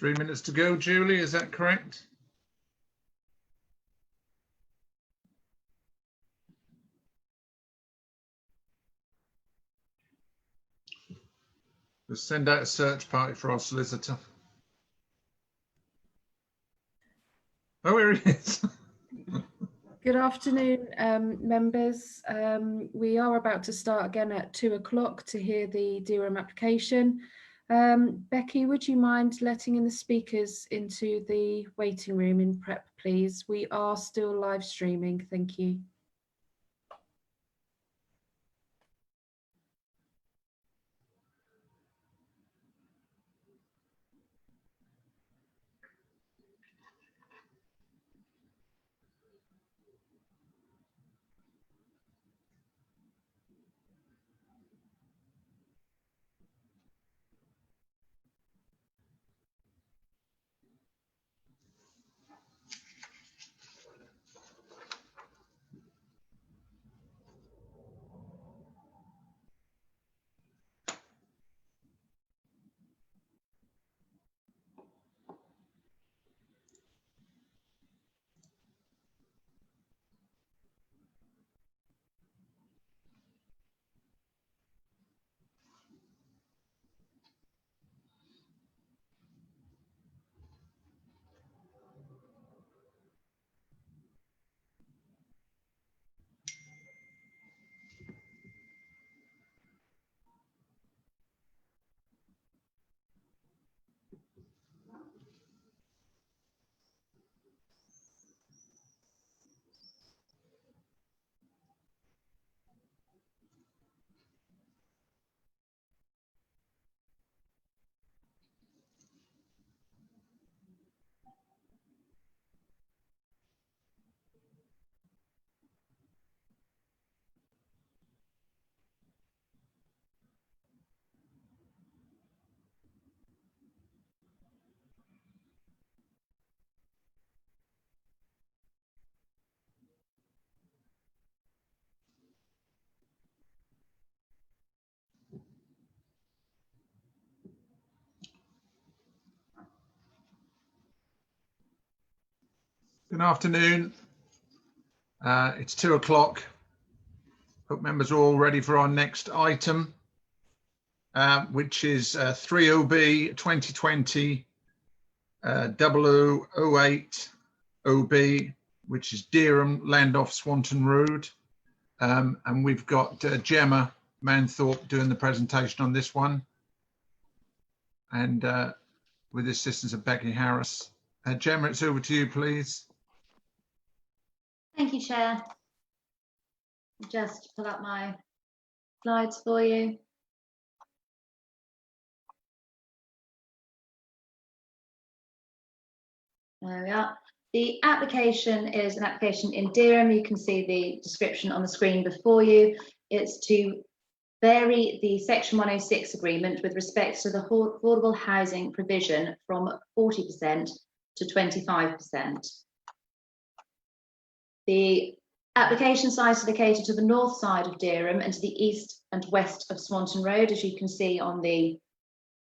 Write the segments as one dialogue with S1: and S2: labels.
S1: 3 minutes to go, Julie, is that correct? We'll send out a search party for our solicitor. Oh, here he is.
S2: Good afternoon, members. We are about to start again at 2 o'clock to hear the DRM application. Becky, would you mind letting in the speakers into the waiting room in prep, please? We are still live streaming. Thank you.
S1: Good afternoon. It's 2 o'clock. Hope members are all ready for our next item, which is 3OB 2020 0008 OB, which is Dereham Land off Swanton Road. And we've got Gemma Manthorpe doing the presentation on this one. And with the assistance of Becky Harris. Gemma, it's over to you, please.
S3: Thank you, Chair. Just pull up my slides for you. There we are. The application is an application in Dereham. You can see the description on the screen before you. It's to vary the Section 106 agreement with respect to the affordable housing provision from 40% to 25%. The application site is located to the north side of Dereham and to the east and west of Swanton Road, as you can see on the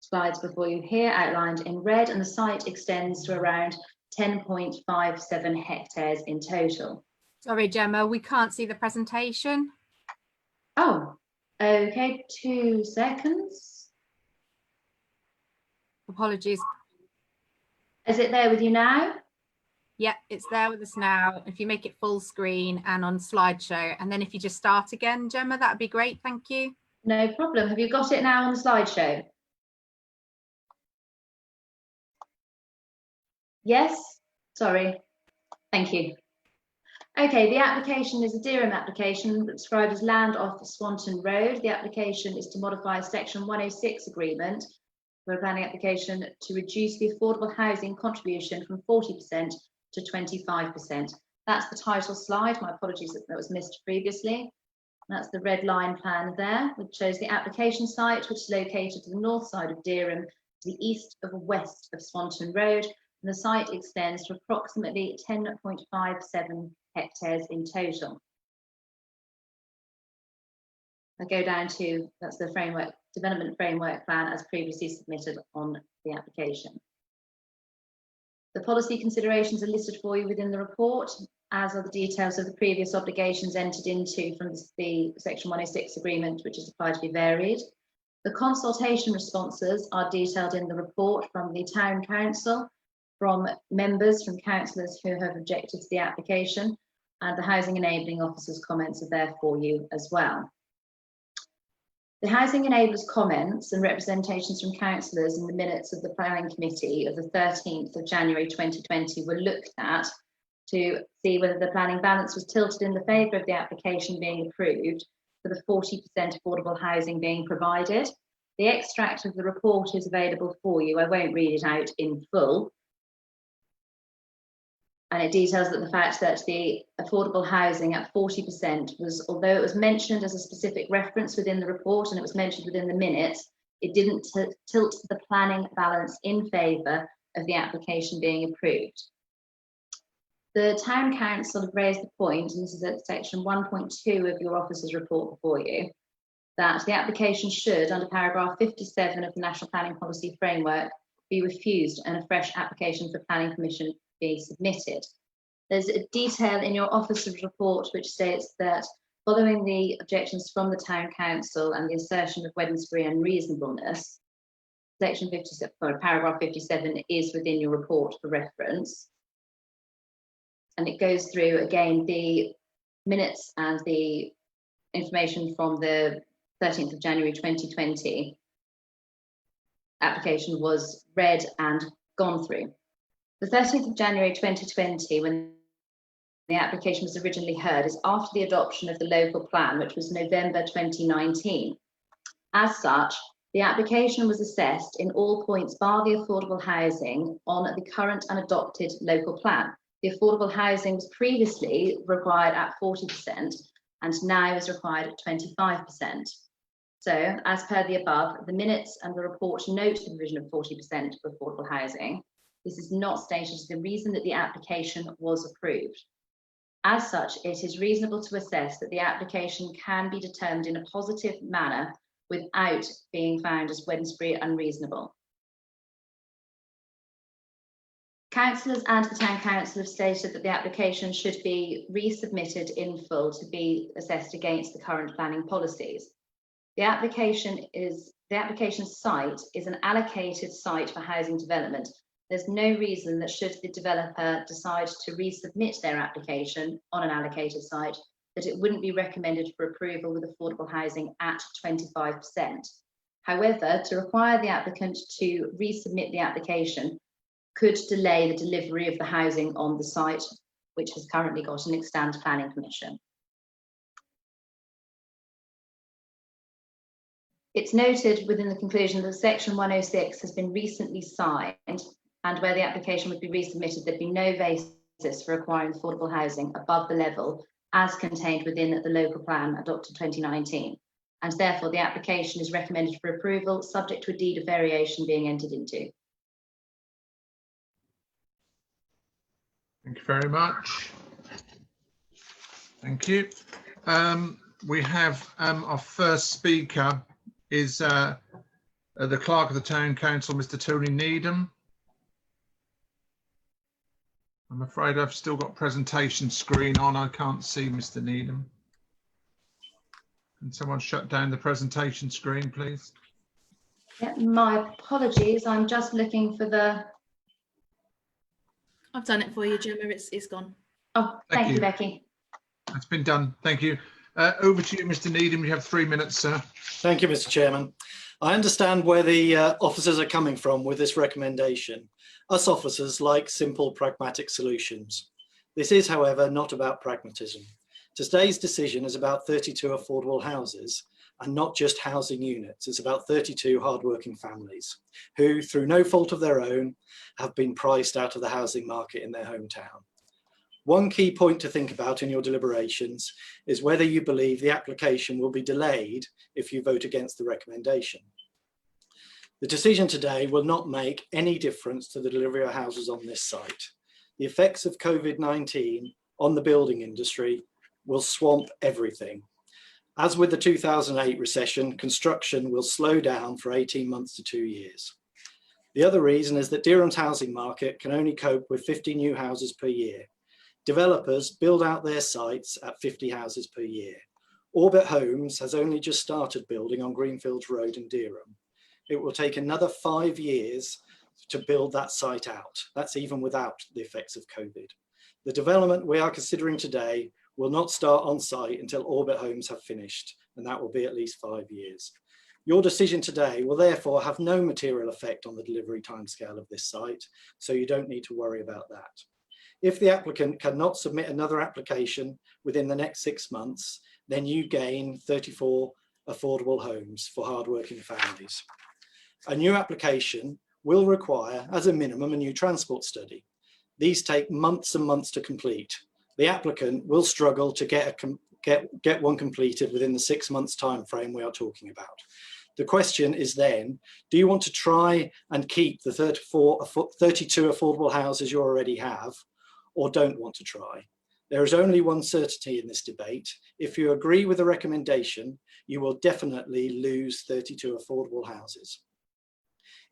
S3: slides before you here, outlined in red, and the site extends to around 10.57 hectares in total.
S4: Sorry, Gemma, we can't see the presentation.
S3: Oh, okay, 2 seconds.
S4: Apologies.
S3: Is it there with you now?
S4: Yeah, it's there with us now. If you make it full screen and on slideshow, and then if you just start again, Gemma, that'd be great. Thank you.
S3: No problem. Have you got it now on the slideshow? Yes? Sorry. Thank you. Okay, the application is a Dereham application described as land off Swanton Road. The application is to modify Section 106 agreement for a planning application to reduce the affordable housing contribution from 40% to 25%. That's the title slide. My apologies that was missed previously. That's the red line plan there, which shows the application site, which is located to the north side of Dereham, to the east of west of Swanton Road, and the site extends to approximately 10.57 hectares in total. I go down to, that's the framework, development framework plan as previously submitted on the application. The policy considerations are listed for you within the report, as are the details of the previous obligations entered into from the Section 106 agreement, which is applied to be varied. The consultation responses are detailed in the report from the Town Council, from members, from councillors who have objected to the application, and the Housing Enabling Officer's comments are there for you as well. The Housing Enablers' comments and representations from councillors in the minutes of the Planning Committee of the 13th of January 2020 were looked at to see whether the planning balance was tilted in the favour of the application being approved for the 40% affordable housing being provided. The extract of the report is available for you. I won't read it out in full. And it details that the fact that the affordable housing at 40% was, although it was mentioned as a specific reference within the report and it was mentioned within the minutes, it didn't tilt the planning balance in favour of the application being approved. The Town Council have raised the point, and this is at section 1.2 of your officer's report before you, that the application should, under paragraph 57 of the National Planning Policy Framework, be refused and a fresh application for planning permission be submitted. There's a detail in your officer's report which states that following the objections from the Town Council and the assertion of Wednesbury unreasonableness, section 57, or paragraph 57 is within your report for reference. And it goes through again the minutes and the information from the 13th of January 2020 application was read and gone through. The 13th of January 2020, when the application was originally heard, is after the adoption of the local plan, which was November 2019. As such, the application was assessed in all points bar the affordable housing on the current and adopted local plan. The affordable housing was previously required at 40% and now is required at 25%. So, as per the above, the minutes and the report note the provision of 40% for affordable housing. This is not stated as the reason that the application was approved. As such, it is reasonable to assess that the application can be determined in a positive manner without being found as Wednesbury unreasonable. Councillors and the Town Council have stated that the application should be resubmitted in full to be assessed against the current planning policies. The application site is an allocated site for housing development. There's no reason that should the developer decide to resubmit their application on an allocated site, that it wouldn't be recommended for approval with affordable housing at 25%. However, to require the applicant to resubmit the application could delay the delivery of the housing on the site, which has currently got an extant planning permission. It's noted within the conclusion that section 106 has been recently signed, and where the application would be resubmitted, there'd be no basis for acquiring affordable housing above the level as contained within the local plan adopted 2019. And therefore the application is recommended for approval subject to a deed of variation being entered into.
S1: Thank you very much. Thank you. We have our first speaker is the Clerk of the Town Council, Mr. Tony Needham. I'm afraid I've still got presentation screen on. I can't see Mr. Needham. Can someone shut down the presentation screen, please?
S3: Yeah, my apologies. I'm just looking for the...
S5: I've done it for you, Gemma. It's gone.
S3: Oh, thank you, Becky.
S1: That's been done. Thank you. Over to you, Mr. Needham. You have 3 minutes, sir.
S6: Thank you, Mr. Chairman. I understand where the officers are coming from with this recommendation. Us officers like simple, pragmatic solutions. This is, however, not about pragmatism. Today's decision is about 32 affordable houses and not just housing units. It's about 32 hardworking families who, through no fault of their own, have been priced out of the housing market in their hometown. One key point to think about in your deliberations is whether you believe the application will be delayed if you vote against the recommendation. The decision today will not make any difference to the delivery of houses on this site. The effects of COVID-19 on the building industry will swamp everything. As with the 2008 recession, construction will slow down for 18 months to 2 years. The other reason is that Derham's housing market can only cope with 50 new houses per year. Developers build out their sites at 50 houses per year. Orbit Homes has only just started building on Greenfields Road in Derham. It will take another 5 years to build that site out. That's even without the effects of COVID. The development we are considering today will not start on site until Orbit Homes have finished, and that will be at least 5 years. Your decision today will therefore have no material effect on the delivery timescale of this site, so you don't need to worry about that. If the applicant cannot submit another application within the next 6 months, then you gain 34 affordable homes for hardworking families. A new application will require, as a minimum, a new transport study. These take months and months to complete. The applicant will struggle to get one completed within the 6 months time frame we are talking about. The question is then, do you want to try and keep the 32 affordable houses you already have, or don't want to try? There is only one certainty in this debate. If you agree with the recommendation, you will definitely lose 32 affordable houses.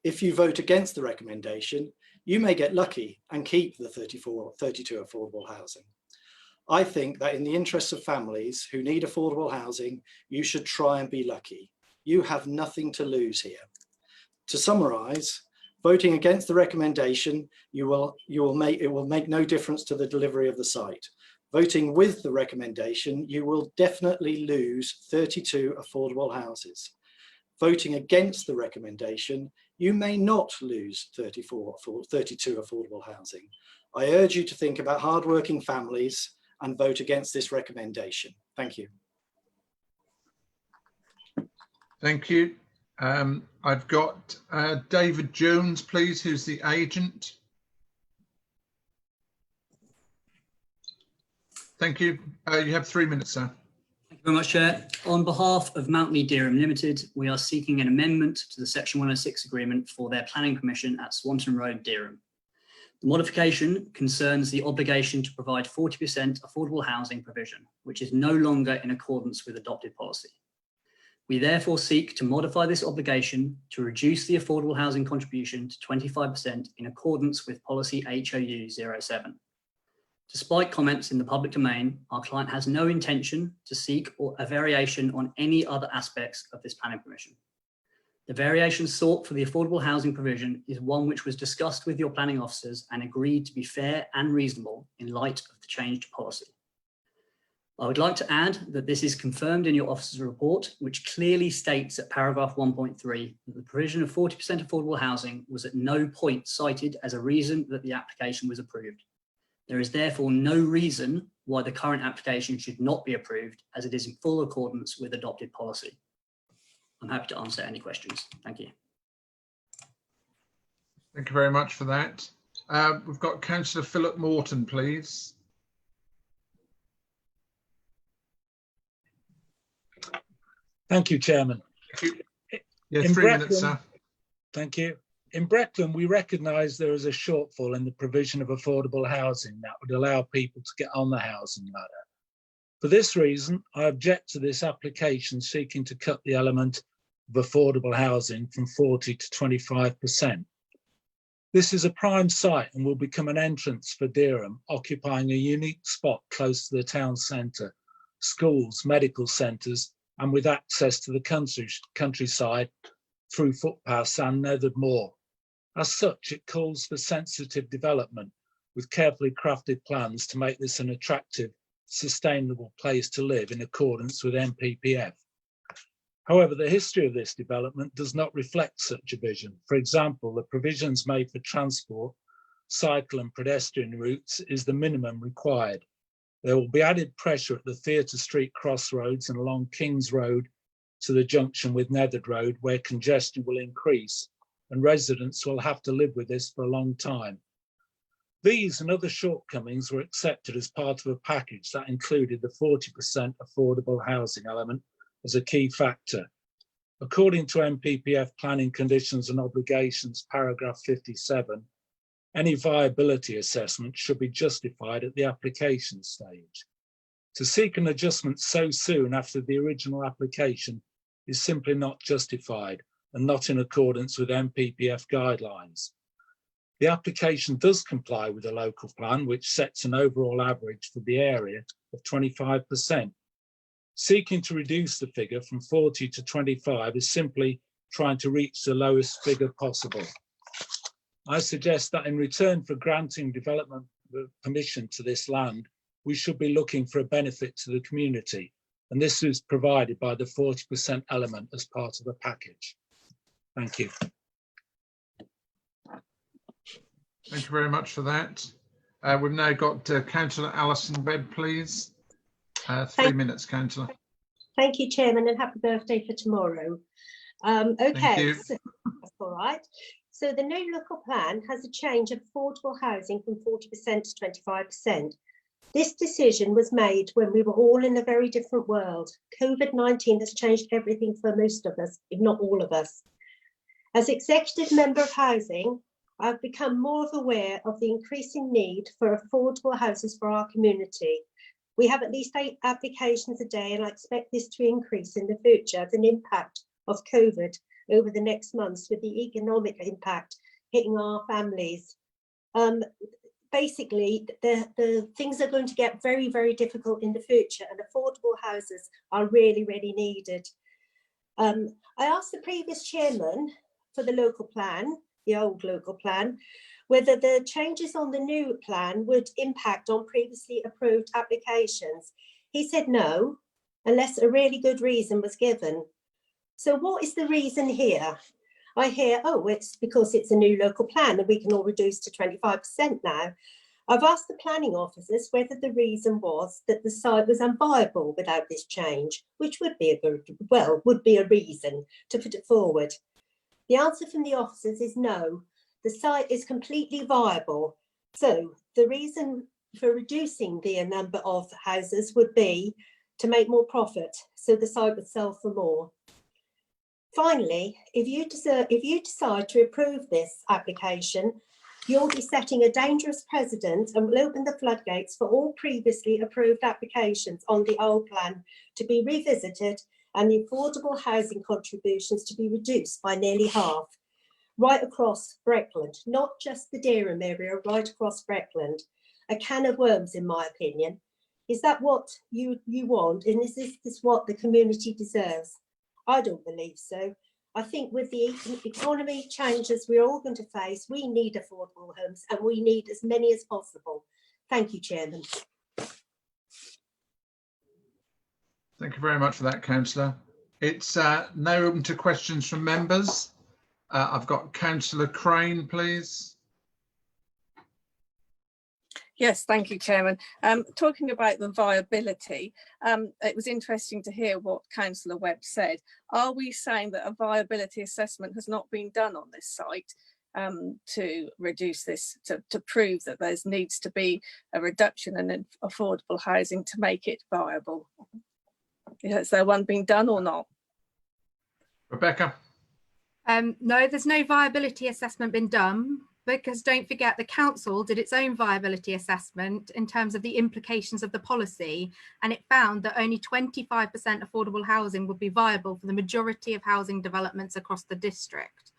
S6: If you vote against the recommendation, you may get lucky and keep the 32 affordable housing. I think that in the interests of families who need affordable housing, you should try and be lucky. You have nothing to lose here. To summarise, voting against the recommendation, it will make no difference to the delivery of the site. Voting with the recommendation, you will definitely lose 32 affordable houses. Voting against the recommendation, you may not lose 32 affordable housing. I urge you to think about hardworking families and vote against this recommendation. Thank you.
S1: Thank you. I've got David Jones, please, who's the agent. Thank you. You have 3 minutes, sir.
S7: Thank you very much, Chair. On behalf of Mountney Derham Limited, we are seeking an amendment to the Section 106 agreement for their planning permission at Swanton Road, Derham. The modification concerns the obligation to provide 40% affordable housing provision, which is no longer in accordance with adopted policy. We therefore seek to modify this obligation to reduce the affordable housing contribution to 25% in accordance with policy HOU 07. Despite comments in the public domain, our client has no intention to seek a variation on any other aspects of this planning permission. The variation sought for the affordable housing provision is one which was discussed with your planning officers and agreed to be fair and reasonable in light of the changed policy. I would like to add that this is confirmed in your officer's report, which clearly states at paragraph 1.3 that the provision of 40% affordable housing was at no point cited as a reason that the application was approved. There is therefore no reason why the current application should not be approved, as it is in full accordance with adopted policy. I'm happy to answer any questions. Thank you.
S1: Thank you very much for that. We've got Councillor Phillip Morton, please.
S8: Thank you, Chairman.
S1: Thank you. Yeah, 3 minutes, sir.
S8: Thank you. In Brecon, we recognise there is a shortfall in the provision of affordable housing that would allow people to get on the housing ladder. For this reason, I object to this application seeking to cut the element of affordable housing from 40 to 25%. This is a prime site and will become an entrance for Derham, occupying a unique spot close to the town centre, schools, medical centres, and with access to the countryside through footpaths and Nethered Moor. As such, it calls for sensitive development with carefully crafted plans to make this an attractive, sustainable place to live in accordance with NPPF. However, the history of this development does not reflect such a vision. For example, the provisions made for transport, cycle and pedestrian routes is the minimum required. There will be added pressure at the Theatre Street crossroads and along King's Road to the junction with Nethered Road, where congestion will increase and residents will have to live with this for a long time. These and other shortcomings were accepted as part of a package that included the 40% affordable housing element as a key factor. According to NPPF Planning Conditions and Obligations, paragraph 57, any viability assessment should be justified at the application stage. To seek an adjustment so soon after the original application is simply not justified, and not in accordance with MPPF guidelines. The application does comply with the local plan, which sets an overall average for the area of 25%. Seeking to reduce the figure from 40 to 25 is simply trying to reach the lowest figure possible. I suggest that in return for granting development permission to this land, we should be looking for a benefit to the community, and this is provided by the 40% element as part of the package. Thank you.
S1: Thank you very much for that. We've now got Councillor Alison Webb, please. 3 minutes, Councillor.
S9: Thank you, Chairman, and happy birthday for tomorrow. Okay, so, that's all right. So the new local plan has a change of affordable housing from 40% to 25%. This decision was made when we were all in a very different world. COVID-19 has changed everything for most of us, if not all of us. As Executive Member of Housing, I've become more aware of the increasing need for affordable houses for our community. We have at least 8 applications a day, and I expect this to increase in the future as an impact of COVID over the next months, with the economic impact hitting our families. Basically, the things are going to get very, very difficult in the future, and affordable houses are really, really needed. I asked the previous chairman for the local plan, the old local plan, whether the changes on the new plan would impact on previously approved applications. He said no, unless a really good reason was given. So what is the reason here? I hear, oh, it's because it's a new local plan and we can all reduce to 25% now. I've asked the planning officers whether the reason was that the site was unviable without this change, which would be a reason to put it forward. The answer from the officers is no. The site is completely viable. So the reason for reducing the number of houses would be to make more profit, so the site would sell for more. Finally, if you decide to approve this application, you'll be setting a dangerous precedent and will open the floodgates for all previously approved applications on the old plan to be revisited and the affordable housing contributions to be reduced by nearly half, right across Breckland, not just the Dereham area, right across Breckland. A can of worms, in my opinion. Is that what you want? And is this what the community deserves? I don't believe so. I think with the economy changes we're all going to face, we need affordable homes and we need as many as possible. Thank you, Chairman.
S1: Thank you very much for that, Councillor. It's now open to questions from members. I've got Councillor Crane, please.
S10: Yes, thank you, Chairman. Talking about the viability, it was interesting to hear what Councillor Webb said. Are we saying that a viability assessment has not been done on this site to reduce this, to prove that there needs to be a reduction in affordable housing to make it viable? Has there one been done or not?
S1: Rebecca?
S4: No, there's no viability assessment been done, because don't forget the council did its own viability assessment in terms of the implications of the policy, and it found that only 25% affordable housing would be viable for the majority of housing developments across the district.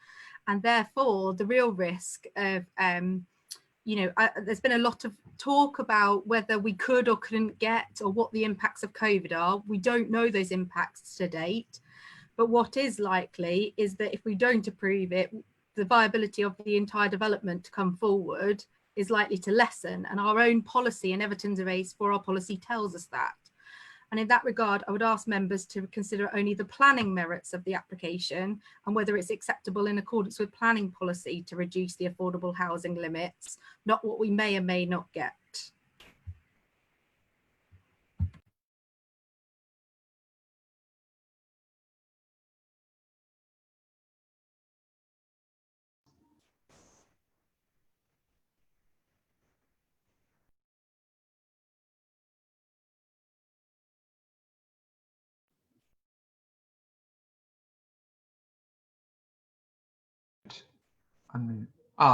S4: And therefore the real risk of, there's been a lot of talk about whether we could or couldn't get, or what the impacts of COVID are. We don't know those impacts to date, but what is likely is that if we don't approve it, the viability of the entire development to come forward is likely to lessen, and our own policy and evidence base for our policy tells us that. And in that regard, I would ask members to consider only the planning merits of the application and whether it's acceptable in accordance with planning policy to reduce the affordable housing limits, not what we may or may not get.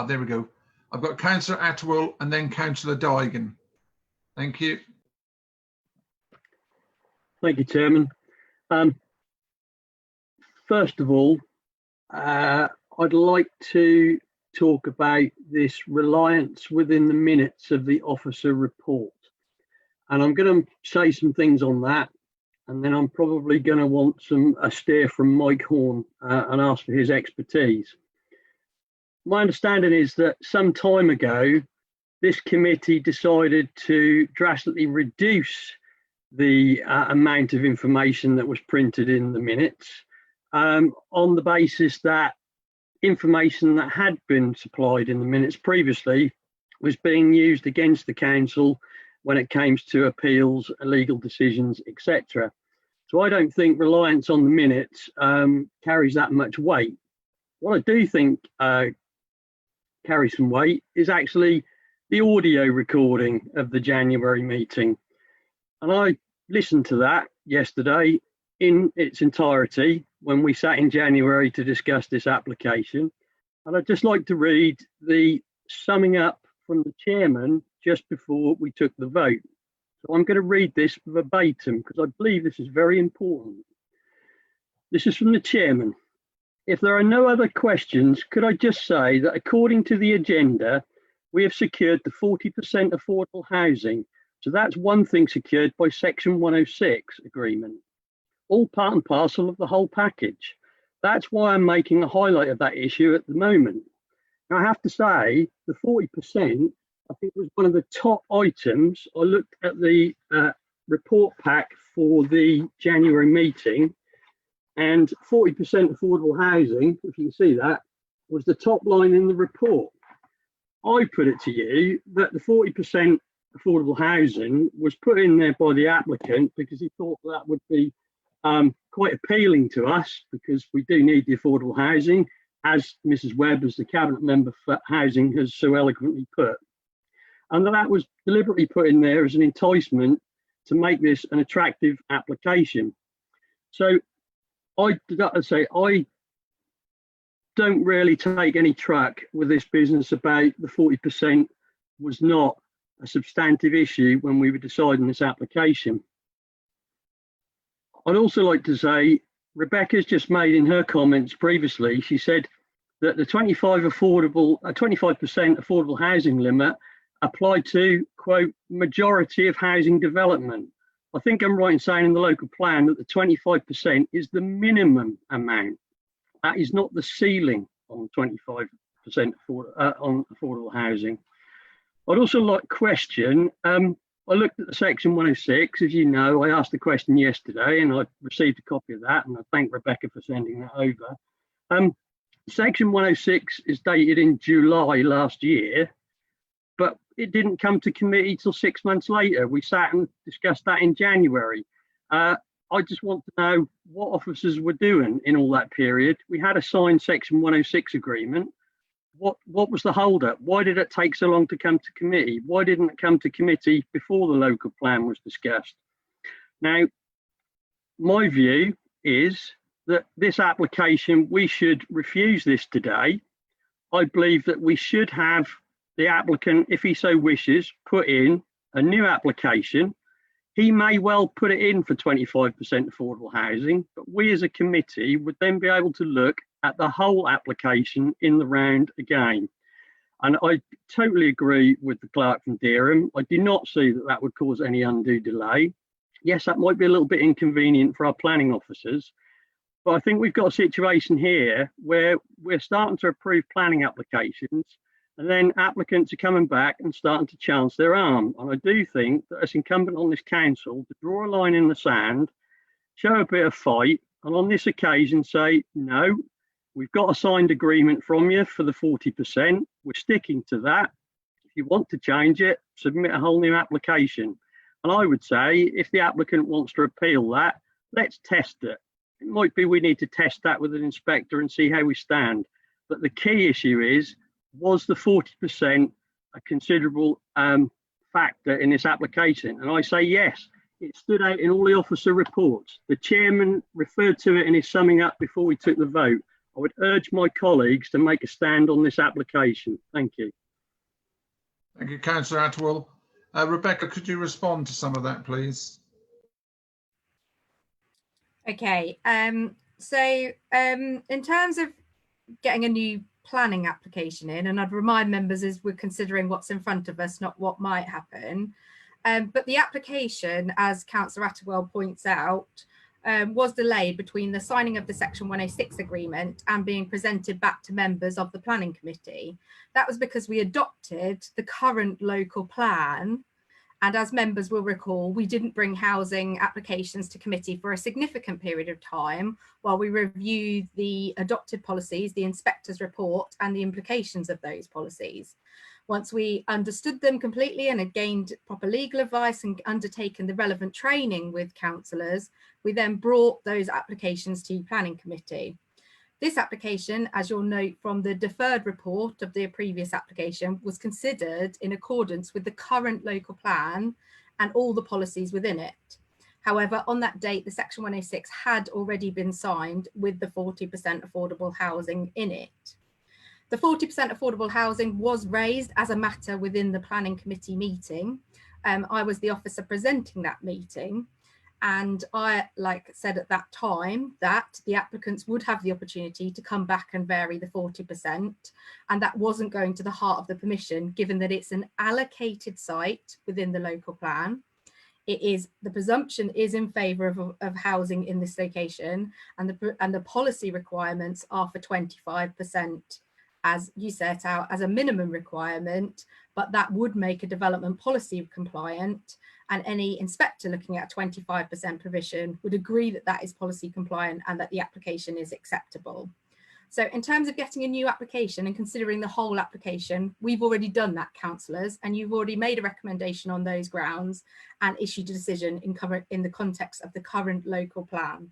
S1: There we go. I've got Councillor Attewell and then Councillor Digan. Thank you.
S11: Thank you, Chairman. First of all, I'd like to talk about this reliance within the minutes of the officer report. And I'm going to say some things on that. And then I'm probably going to want a steer from Mike Horn and ask for his expertise. My understanding is that some time ago, this committee decided to drastically reduce the amount of information that was printed in the minutes on the basis that information that had been supplied in the minutes previously was being used against the council when it came to appeals, legal decisions, etc. So I don't think reliance on the minutes carries that much weight. What I do think carries some weight is actually the audio recording of the January meeting. And I listened to that yesterday in its entirety when we sat in January to discuss this application. And I'd just like to read the summing up from the chairman just before we took the vote. So I'm going to read this verbatim because I believe this is very important. This is from the chairman. If there are no other questions, could I just say that according to the agenda, we have secured the 40% affordable housing. So that's one thing secured by Section 106 agreement, all part and parcel of the whole package. That's why I'm making a highlight of that issue at the moment. Now, I have to say, the 40%, I think, was one of the top items. I looked at the report pack for the January meeting, and 40% affordable housing, if you can see that, was the top line in the report. I put it to you that the 40% affordable housing was put in there by the applicant because he thought that would be quite appealing to us, because we do need the affordable housing, as Mrs. Webb, as the Cabinet Member for Housing, has so eloquently put. And that was deliberately put in there as an enticement to make this an attractive application. So I don't really take any truck with this business about the 40% was not a substantive issue when we were deciding this application. I'd also like to say, Rebecca's just made in her comments previously, she said that the 25% affordable housing limit applied to, quote, majority of housing development. I think I'm right in saying in the local plan that the 25% is the minimum amount. That is not the ceiling on 25% on affordable housing. I'd also like to question, I looked at the Section 106, as you know, I asked the question yesterday and I received a copy of that, and I thank Rebecca for sending that over. Section 106 is dated in July last year, but it didn't come to committee till 6 months later. We sat and discussed that in January. I just want to know what officers were doing in all that period. We had a signed Section 106 agreement. What was the hold-up? Why did it take so long to come to committee? Why didn't it come to committee before the local plan was discussed? Now, my view is that this application, we should refuse this today. I believe that we should have the applicant, if he so wishes, put in a new application. He may well put it in for 25% affordable housing, but we as a committee would then be able to look at the whole application in the round again. And I totally agree with the clerk from Dereham. I do not see that that would cause any undue delay. Yes, that might be a little bit inconvenient for our planning officers, but I think we've got a situation here where we're starting to approve planning applications, and then applicants are coming back and starting to chance their arm. And I do think that it's incumbent on this council to draw a line in the sand, show a bit of fight, and on this occasion say, no, we've got a signed agreement from you for the 40%. We're sticking to that. If you want to change it, submit a whole new application. And I would say, if the applicant wants to appeal that, let's test it. It might be we need to test that with an inspector and see how we stand. But the key issue is, was the 40% a considerable factor in this application? And I say yes. It stood out in all the officer reports. The chairman referred to it in his summing up before we took the vote. I would urge my colleagues to make a stand on this application. Thank you.
S1: Thank you, Councillor Atwell. Rebecca, could you respond to some of that, please?
S4: Okay, so in terms of getting a new planning application in, and I'd remind members as we're considering what's in front of us, not what might happen. But the application, as Councillor Attewell points out, was delayed between the signing of the Section 106 agreement and being presented back to members of the planning committee. That was because we adopted the current local plan. And as members will recall, we didn't bring housing applications to committee for a significant period of time while we reviewed the adopted policies, the inspector's report, and the implications of those policies. Once we understood them completely and had gained proper legal advice and undertaken the relevant training with councillors, we then brought those applications to planning committee. This application, as you'll note from the deferred report of the previous application, was considered in accordance with the current local plan and all the policies within it. However, on that date, the Section 106 had already been signed with the 40% affordable housing in it. The 40% affordable housing was raised as a matter within the planning committee meeting. I was the officer presenting that meeting. And I said at that time that the applicants would have the opportunity to come back and vary the 40%. And that wasn't going to the heart of the permission, given that it's an allocated site within the local plan. It is, the presumption is in favour of housing in this location, and the policy requirements are for 25%, as you set out as a minimum requirement, but that would make a development policy compliant, and any inspector looking at a 25% provision would agree that that is policy compliant and that the application is acceptable. So in terms of getting a new application and considering the whole application, we've already done that, councillors, and you've already made a recommendation on those grounds and issued a decision in the context of the current local plan.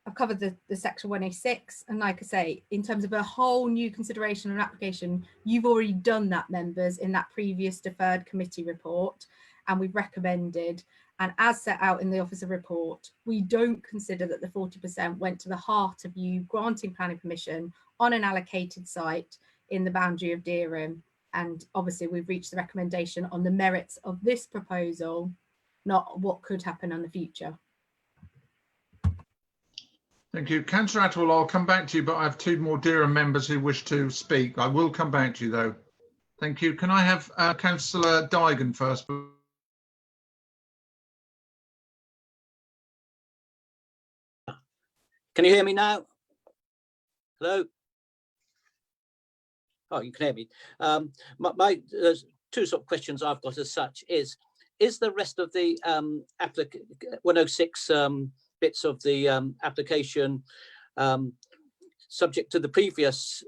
S4: I've covered the Section 106, and like I say, in terms of a whole new consideration of an application, you've already done that, members, in that previous deferred committee report, and we've recommended, and as set out in the officer report, we don't consider that the 40% went to the heart of you granting planning permission on an allocated site in the boundary of Dereham. And obviously we've reached the recommendation on the merits of this proposal, not what could happen in the future.
S1: Thank you. Councillor Attewell, I'll come back to you, but I have two more Dereham members who wish to speak. I will come back to you though. Thank you. Can I have Councillor Digan first?
S12: Can you hear me now? Hello? Oh, you can hear me. My two sort of questions I've got as such is the rest of the 106 bits of the application subject to the previous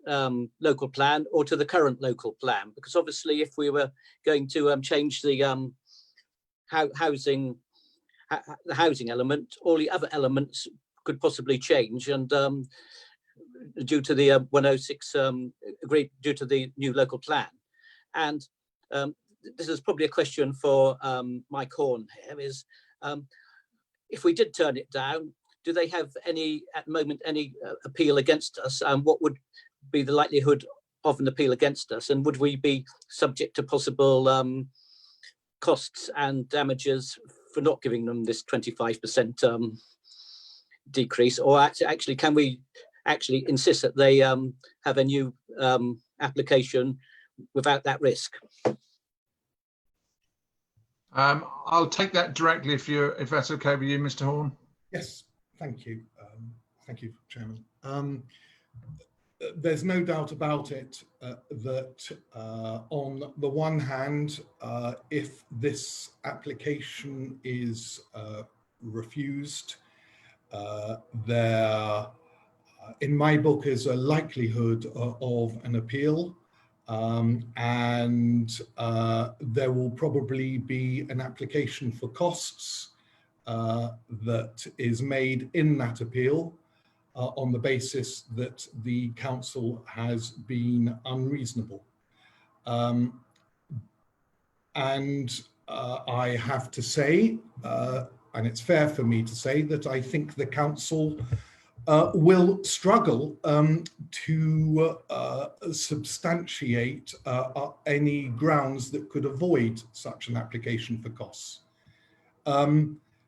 S12: local plan or to the current local plan? Because obviously if we were going to change the housing element, all the other elements could possibly change, and due to the 106 agreed due to the new local plan. And this is probably a question for Mike Horn here, is if we did turn it down, do they have any, at the moment, any appeal against us? And what would be the likelihood of an appeal against us? And would we be subject to possible costs and damages for not giving them this 25% decrease? Or actually, can we actually insist that they have a new application without that risk?
S1: I'll take that directly if that's okay with you, Mr. Horn.
S13: Yes, thank you. Thank you, Chairman. There's no doubt about it that on the one hand, if this application is refused, there, in my book, is a likelihood of an appeal. And there will probably be an application for costs that is made in that appeal on the basis that the council has been unreasonable. And I have to say, and it's fair for me to say, that I think the council will struggle to substantiate any grounds that could avoid such an application for costs.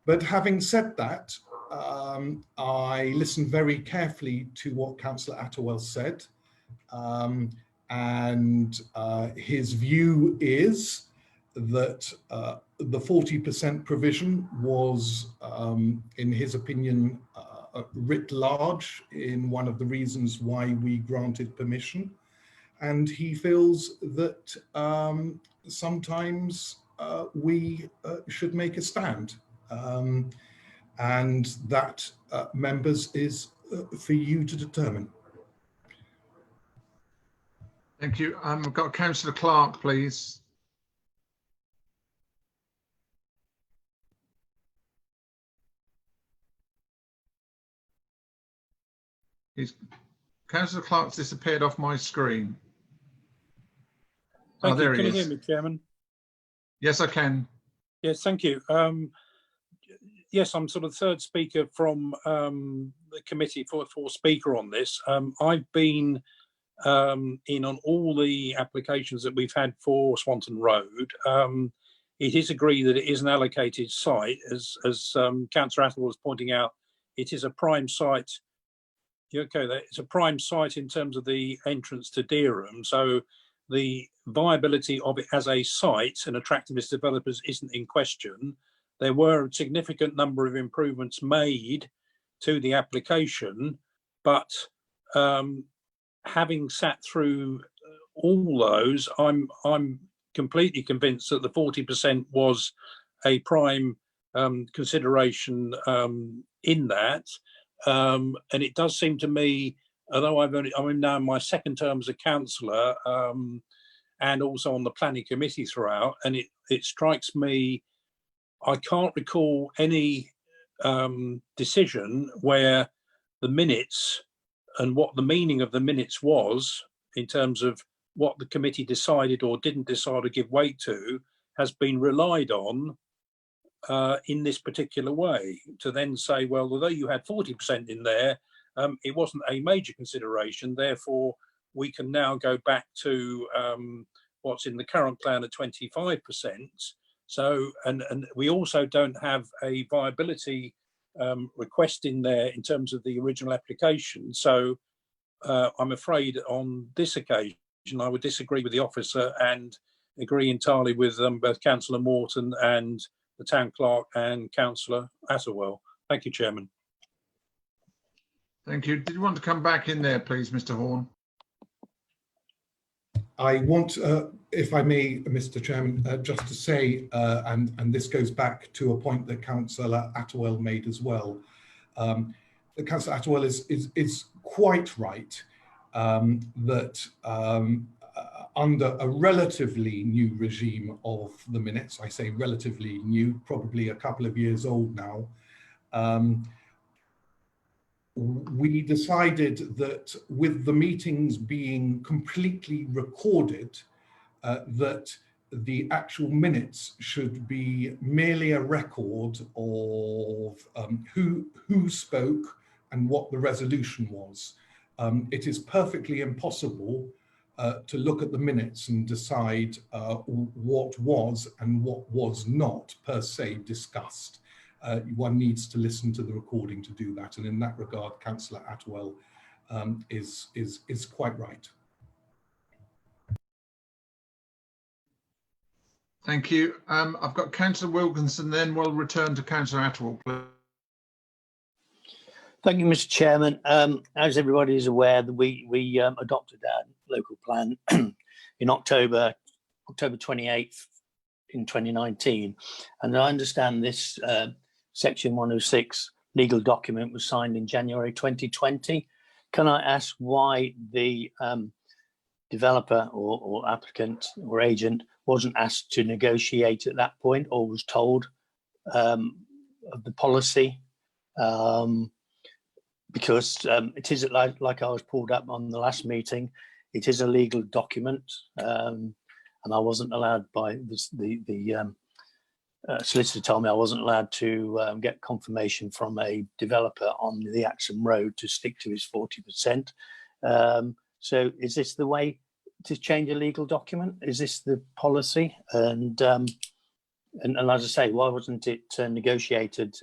S13: But having said that, I listened very carefully to what Councillor Attewell said, and his view is that the 40% provision was, in his opinion, writ large in one of the reasons why we granted permission. And he feels that sometimes we should make a stand. And that, members, is for you to determine.
S1: Thank you. I've got Councillor Clark, please. Councillor Clark's disappeared off my screen.
S14: Thank you.
S1: There
S14: Can
S1: he
S14: you hear
S1: is.
S14: me, Chairman?
S1: Yes, I can.
S14: Yes, thank you. Yes, I'm sort of third speaker from the committee for speaker on this. I've been in on all the applications that we've had for Swanton Road. It is agreed that it is an allocated site, as Councillor Attewell was pointing out. It is a prime site. Okay, it's a prime site in terms of the entrance to Dereham, so the viability of it as a site and attractiveness to developers isn't in question. There were a significant number of improvements made to the application, but having sat through all those, I'm completely convinced that the 40% was a prime consideration in that. And it does seem to me, although I'm now in my second term as a councillor and also on the planning committee throughout, and it strikes me, I can't recall any decision where the minutes and what the meaning of the minutes was in terms of what the committee decided or didn't decide to give weight to has been relied on in this particular way, to then say, well, although you had 40% in there, it wasn't a major consideration, therefore we can now go back to what's in the current plan at 25%. So, and we also don't have a viability request in there in terms of the original application. So I'm afraid on this occasion, I would disagree with the officer and agree entirely with both Councillor Morton and the Town Clerk and Councillor Attewell. Thank you, Chairman.
S1: Thank you. Did you want to come back in there, please, Mr. Horn?
S13: I want, if I may, Mr. Chairman, just to say, and this goes back to a point that Councillor Attewell made as well. Councillor Attewell is quite right that under a relatively new regime of the minutes, I say relatively new, probably a couple of years old now, we decided that with the meetings being completely recorded, that the actual minutes should be merely a record of who spoke and what the resolution was. It is perfectly impossible to look at the minutes and decide what was and what was not per se discussed. One needs to listen to the recording to do that, and in that regard, Councillor Attewell is quite right.
S1: Thank you. I've got Councillor Wilkinson, then we'll return to Councillor Attewell, please.
S12: Thank you, Mr. Chairman. As everybody is aware, we adopted our local plan in October 28th in 2019, and I understand this Section 106 legal document was signed in January 2020. Can I ask why the developer or applicant or agent wasn't asked to negotiate at that point, or was told of the policy? Because it is like I was pulled up on the last meeting, it is a legal document, and I wasn't allowed by the solicitor told me I wasn't allowed to get confirmation from a developer on the Axham Road to stick to his 40%. So is this the way to change a legal document? Is this the policy? And as I say, why wasn't it negotiated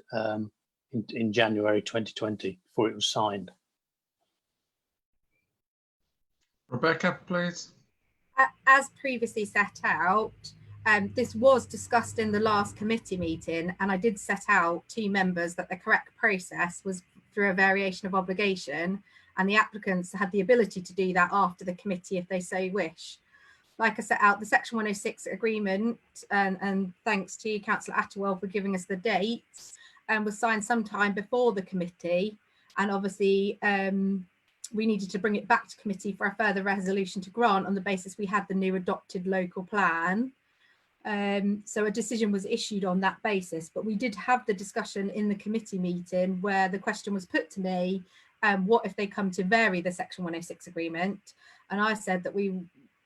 S15: in January 2020 before it was signed.
S1: Rebecca, please.
S4: As previously set out, this was discussed in the last committee meeting, and I did set out to members that the correct process was through a variation of obligation, and the applicants had the ability to do that after the committee if they so wish. Like I set out, the Section 106 agreement, and thanks to Councillor Atterwell for giving us the dates, was signed sometime before the committee, and obviously we needed to bring it back to committee for a further resolution to grant on the basis we had the new adopted local plan. So a decision was issued on that basis, but we did have the discussion in the committee meeting where the question was put to me, what if they come to vary the Section 106 agreement? And I said that we,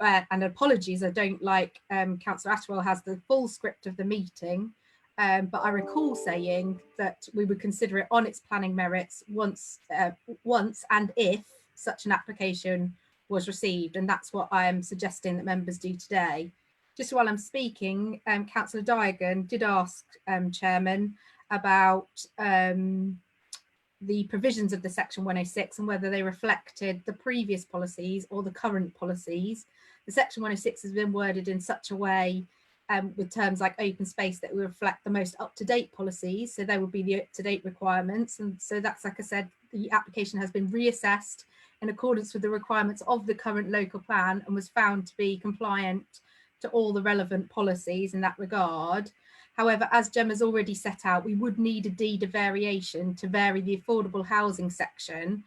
S4: and apologies, I don't like, Councillor Atterwell has the full script of the meeting, but I recall saying that we would consider it on its planning merits once and if such an application was received, and that's what I'm suggesting that members do today. Just while I'm speaking, Councillor Digan did ask Chairman about the provisions of the Section 106 and whether they reflected the previous policies or the current policies. The Section 106 has been worded in such a way with terms like open space that will reflect the most up-to-date policies, so there would be the up-to-date requirements, and so that's, like I said, the application has been reassessed in accordance with the requirements of the current local plan and was found to be compliant to all the relevant policies in that regard. However, as Gemma's already set out, we would need a deed of variation to vary the affordable housing section,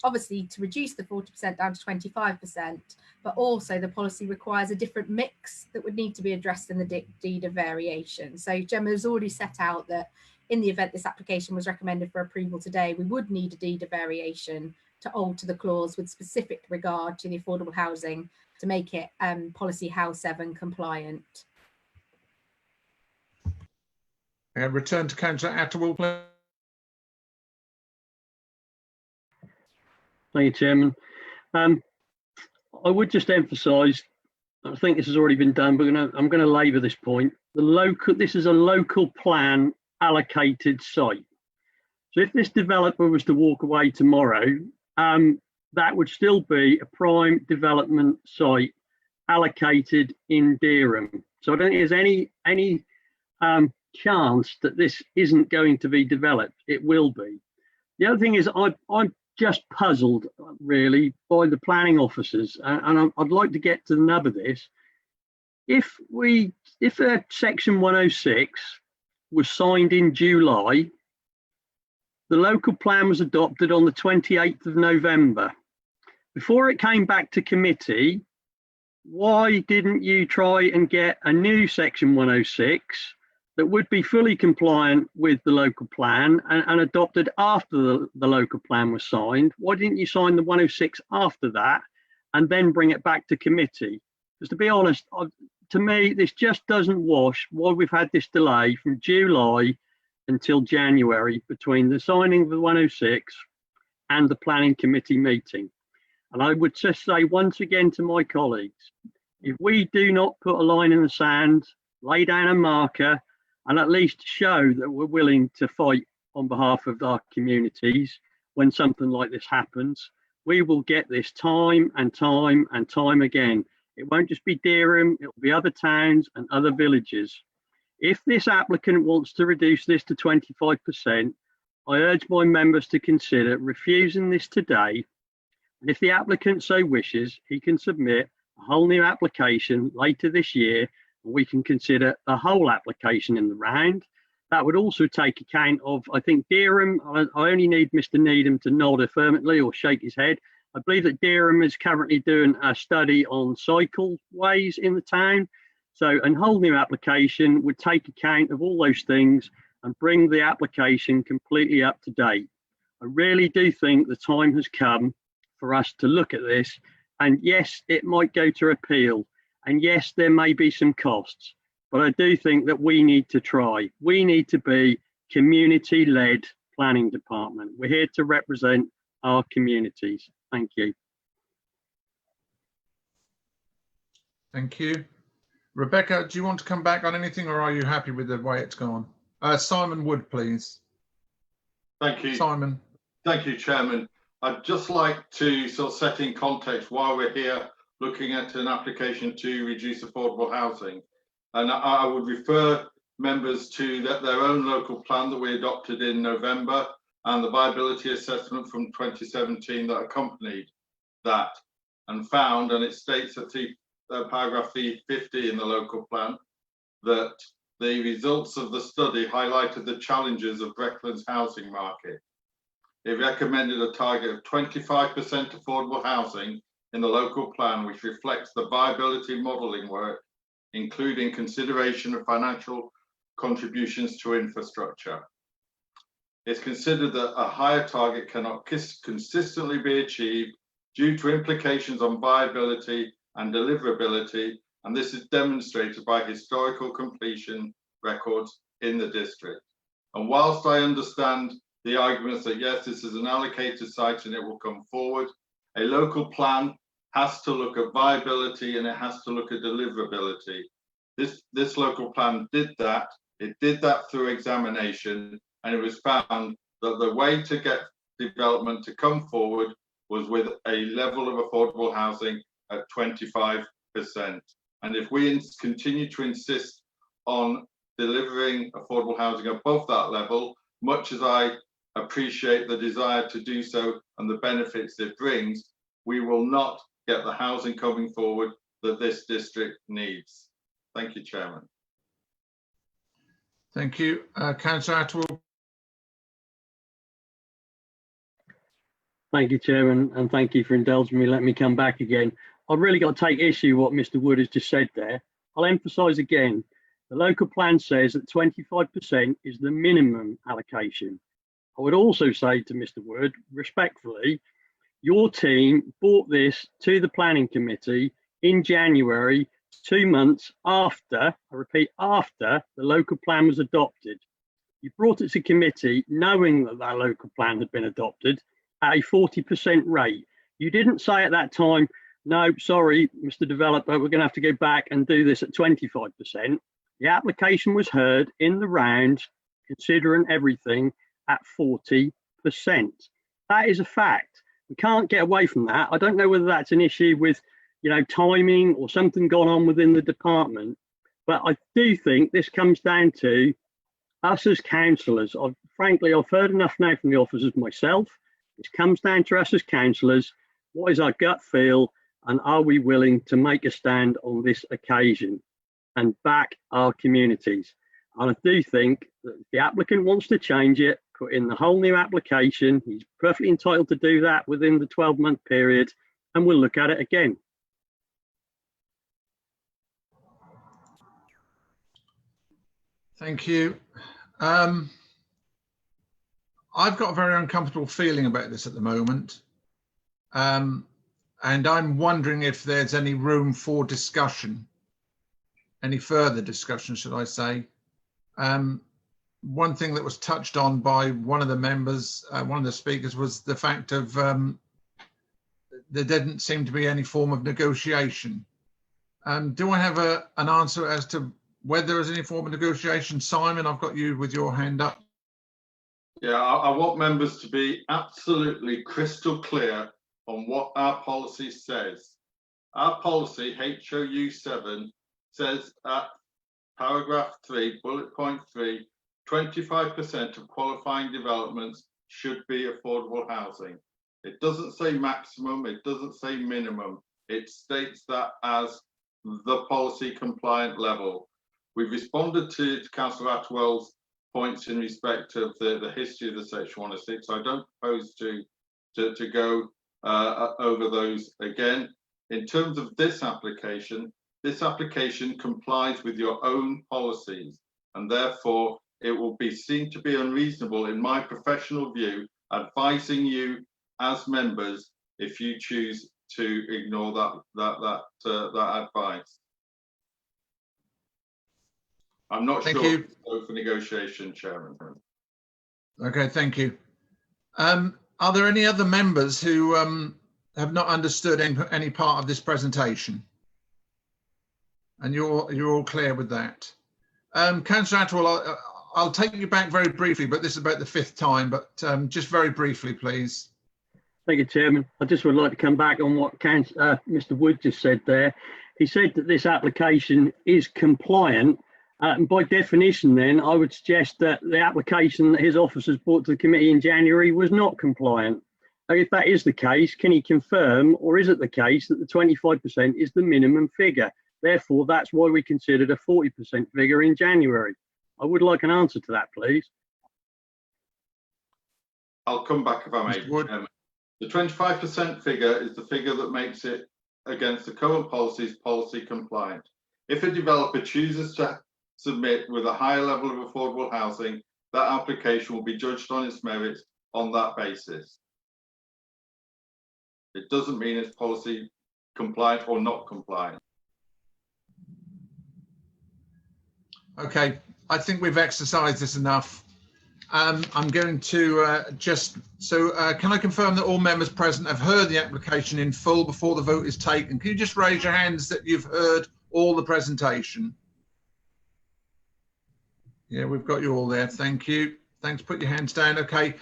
S4: obviously to reduce the 40% down to 25%, but also the policy requires a different mix that would need to be addressed in the deed of variation. So Gemma has already set out that in the event this application was recommended for approval today, we would need a deed of variation to alter the clause with specific regard to the affordable housing to make it policy House 7 compliant.
S1: Return to Councillor Atterwell, please.
S11: Thank you, Chairman. I would just emphasise, I think this has already been done, but I'm going to labour this point. This is a local plan allocated site. So if this developer was to walk away tomorrow, that would still be a prime development site allocated in Dereham. So I don't think there's any chance that this isn't going to be developed. It will be. The other thing is I'm just puzzled really by the planning officers, and I'd like to get to the nub of this. If Section 106 was signed in July, the local plan was adopted on the 28th of November. Before it came back to committee, why didn't you try and get a new Section 106 that would be fully compliant with the local plan and adopted after the local plan was signed? Why didn't you sign the 106 after that and then bring it back to committee? Because to be honest, to me, this just doesn't wash why we've had this delay from July until January between the signing of the 106 and the planning committee meeting. And I would just say once again to my colleagues, if we do not put a line in the sand, lay down a marker, and at least show that we're willing to fight on behalf of our communities when something like this happens, we will get this time and time and time again. It won't just be Dereham, it will be other towns and other villages. If this applicant wants to reduce this to 25%, I urge my members to consider refusing this today. And if the applicant so wishes, he can submit a whole new application later this year. We can consider a whole application in the round. That would also take account of, I think, Dereham. I only need Mr. Needham to nod affirmatively or shake his head. I believe that Dereham is currently doing a study on cycleways in the town. So a whole new application would take account of all those things and bring the application completely up to date. I really do think the time has come for us to look at this. And yes, it might go to appeal. And yes, there may be some costs, but I do think that we need to try. We need to be community-led planning department. We're here to represent our communities. Thank you.
S1: Thank you. Rebecca, do you want to come back on anything, or are you happy with the way it's gone? Simon Wood, please.
S16: Thank you.
S1: Simon.
S16: Thank you, Chairman. I'd just like to sort of set in context why we're here looking at an application to reduce affordable housing. And I would refer members to their own local plan that we adopted in November and the viability assessment from 2017 that accompanied that and found, and it states at paragraph 50 in the local plan, that the results of the study highlighted the challenges of Breckland's housing market. It recommended a target of 25% affordable housing in the local plan, which reflects the viability modelling work, including consideration of financial contributions to infrastructure. It's considered that a higher target cannot consistently be achieved due to implications on viability and deliverability, and this is demonstrated by historical completion records in the district. And whilst I understand the arguments that yes, this is an allocated site and it will come forward, a local plan has to look at viability and it has to look at deliverability. This local plan did that. It did that through examination, and it was found that the way to get development to come forward was with a level of affordable housing at 25%. And if we continue to insist on delivering affordable housing above that level, much as I appreciate the desire to do so and the benefits it brings, we will not get the housing coming forward that this district needs. Thank you, Chairman.
S1: Thank you. Councillor Attwell.
S11: Thank you, Chairman, and thank you for indulging me. Let me come back again. I've really got to take issue with what Mr. Wood has just said there. I'll emphasise again, the local plan says that 25% is the minimum allocation. I would also say to Mr. Wood, respectfully, your team brought this to the planning committee in January, 2 months after, I repeat, after the local plan was adopted. You brought it to committee knowing that that local plan had been adopted at a 40% rate. You didn't say at that time, no, sorry, Mr. Developer, we're going to have to go back and do this at 25%. The application was heard in the round, considering everything, at 40%. That is a fact. We can't get away from that. I don't know whether that's an issue with, you know, timing or something gone on within the department, but I do think this comes down to us as councillors. Frankly, I've heard enough now from the officers myself. This comes down to us as councillors. What is our gut feel, and are we willing to make a stand on this occasion and back our communities? And I do think that if the applicant wants to change it, put in the whole new application. He's perfectly entitled to do that within the 12-month period, and we'll look at it again.
S1: Thank you. I've got a very uncomfortable feeling about this at the moment. And I'm wondering if there's any room for discussion, any further discussion, should I say. One thing that was touched on by one of the members, one of the speakers, was the fact of there didn't seem to be any form of negotiation. Do I have an answer as to whether there is any form of negotiation? Simon, I've got you with your hand up.
S16: Yeah, I want members to be absolutely crystal clear on what our policy says. Our policy, HOU 7, says at paragraph 3, bullet point 3, 25% of qualifying developments should be affordable housing. It doesn't say maximum, it doesn't say minimum. It states that as the policy compliant level. We've responded to Councillor Attwell's points in respect of the history of the Section 106. So I don't propose to go over those again. In terms of this application complies with your own policies, and therefore it will be seen to be unreasonable, in my professional view, advising you as members if you choose to ignore that advice. I'm not sure for negotiation, Chairman.
S1: Okay, thank you. Are there any other members who have not understood any part of this presentation? And you're all clear with that. Councillor Attwell, I'll take you back very briefly, but this is about the 5th time, but just very briefly, please.
S11: Thank you, Chairman. I just would like to come back on what Mr. Wood just said there. He said that this application is compliant. And by definition, then, I would suggest that the application that his officers brought to the committee in January was not compliant. If that is the case, can he confirm, or is it the case that the 25% is the minimum figure? Therefore, that's why we considered a 40% figure in January. I would like an answer to that, please.
S16: I'll come back if I may. The 25% figure is the figure that makes it against the current policies policy compliant. If a developer chooses to submit with a higher level of affordable housing, that application will be judged on its merits on that basis. It doesn't mean it's policy compliant or not compliant.
S1: Okay, I think we've exercised this enough. I'm going to can I confirm that all members present have heard the application in full before the vote is taken? Can you just raise your hands that you've heard all the presentation? Yeah, we've got you all there. Thank you. Thanks. Put your hands down. Okay.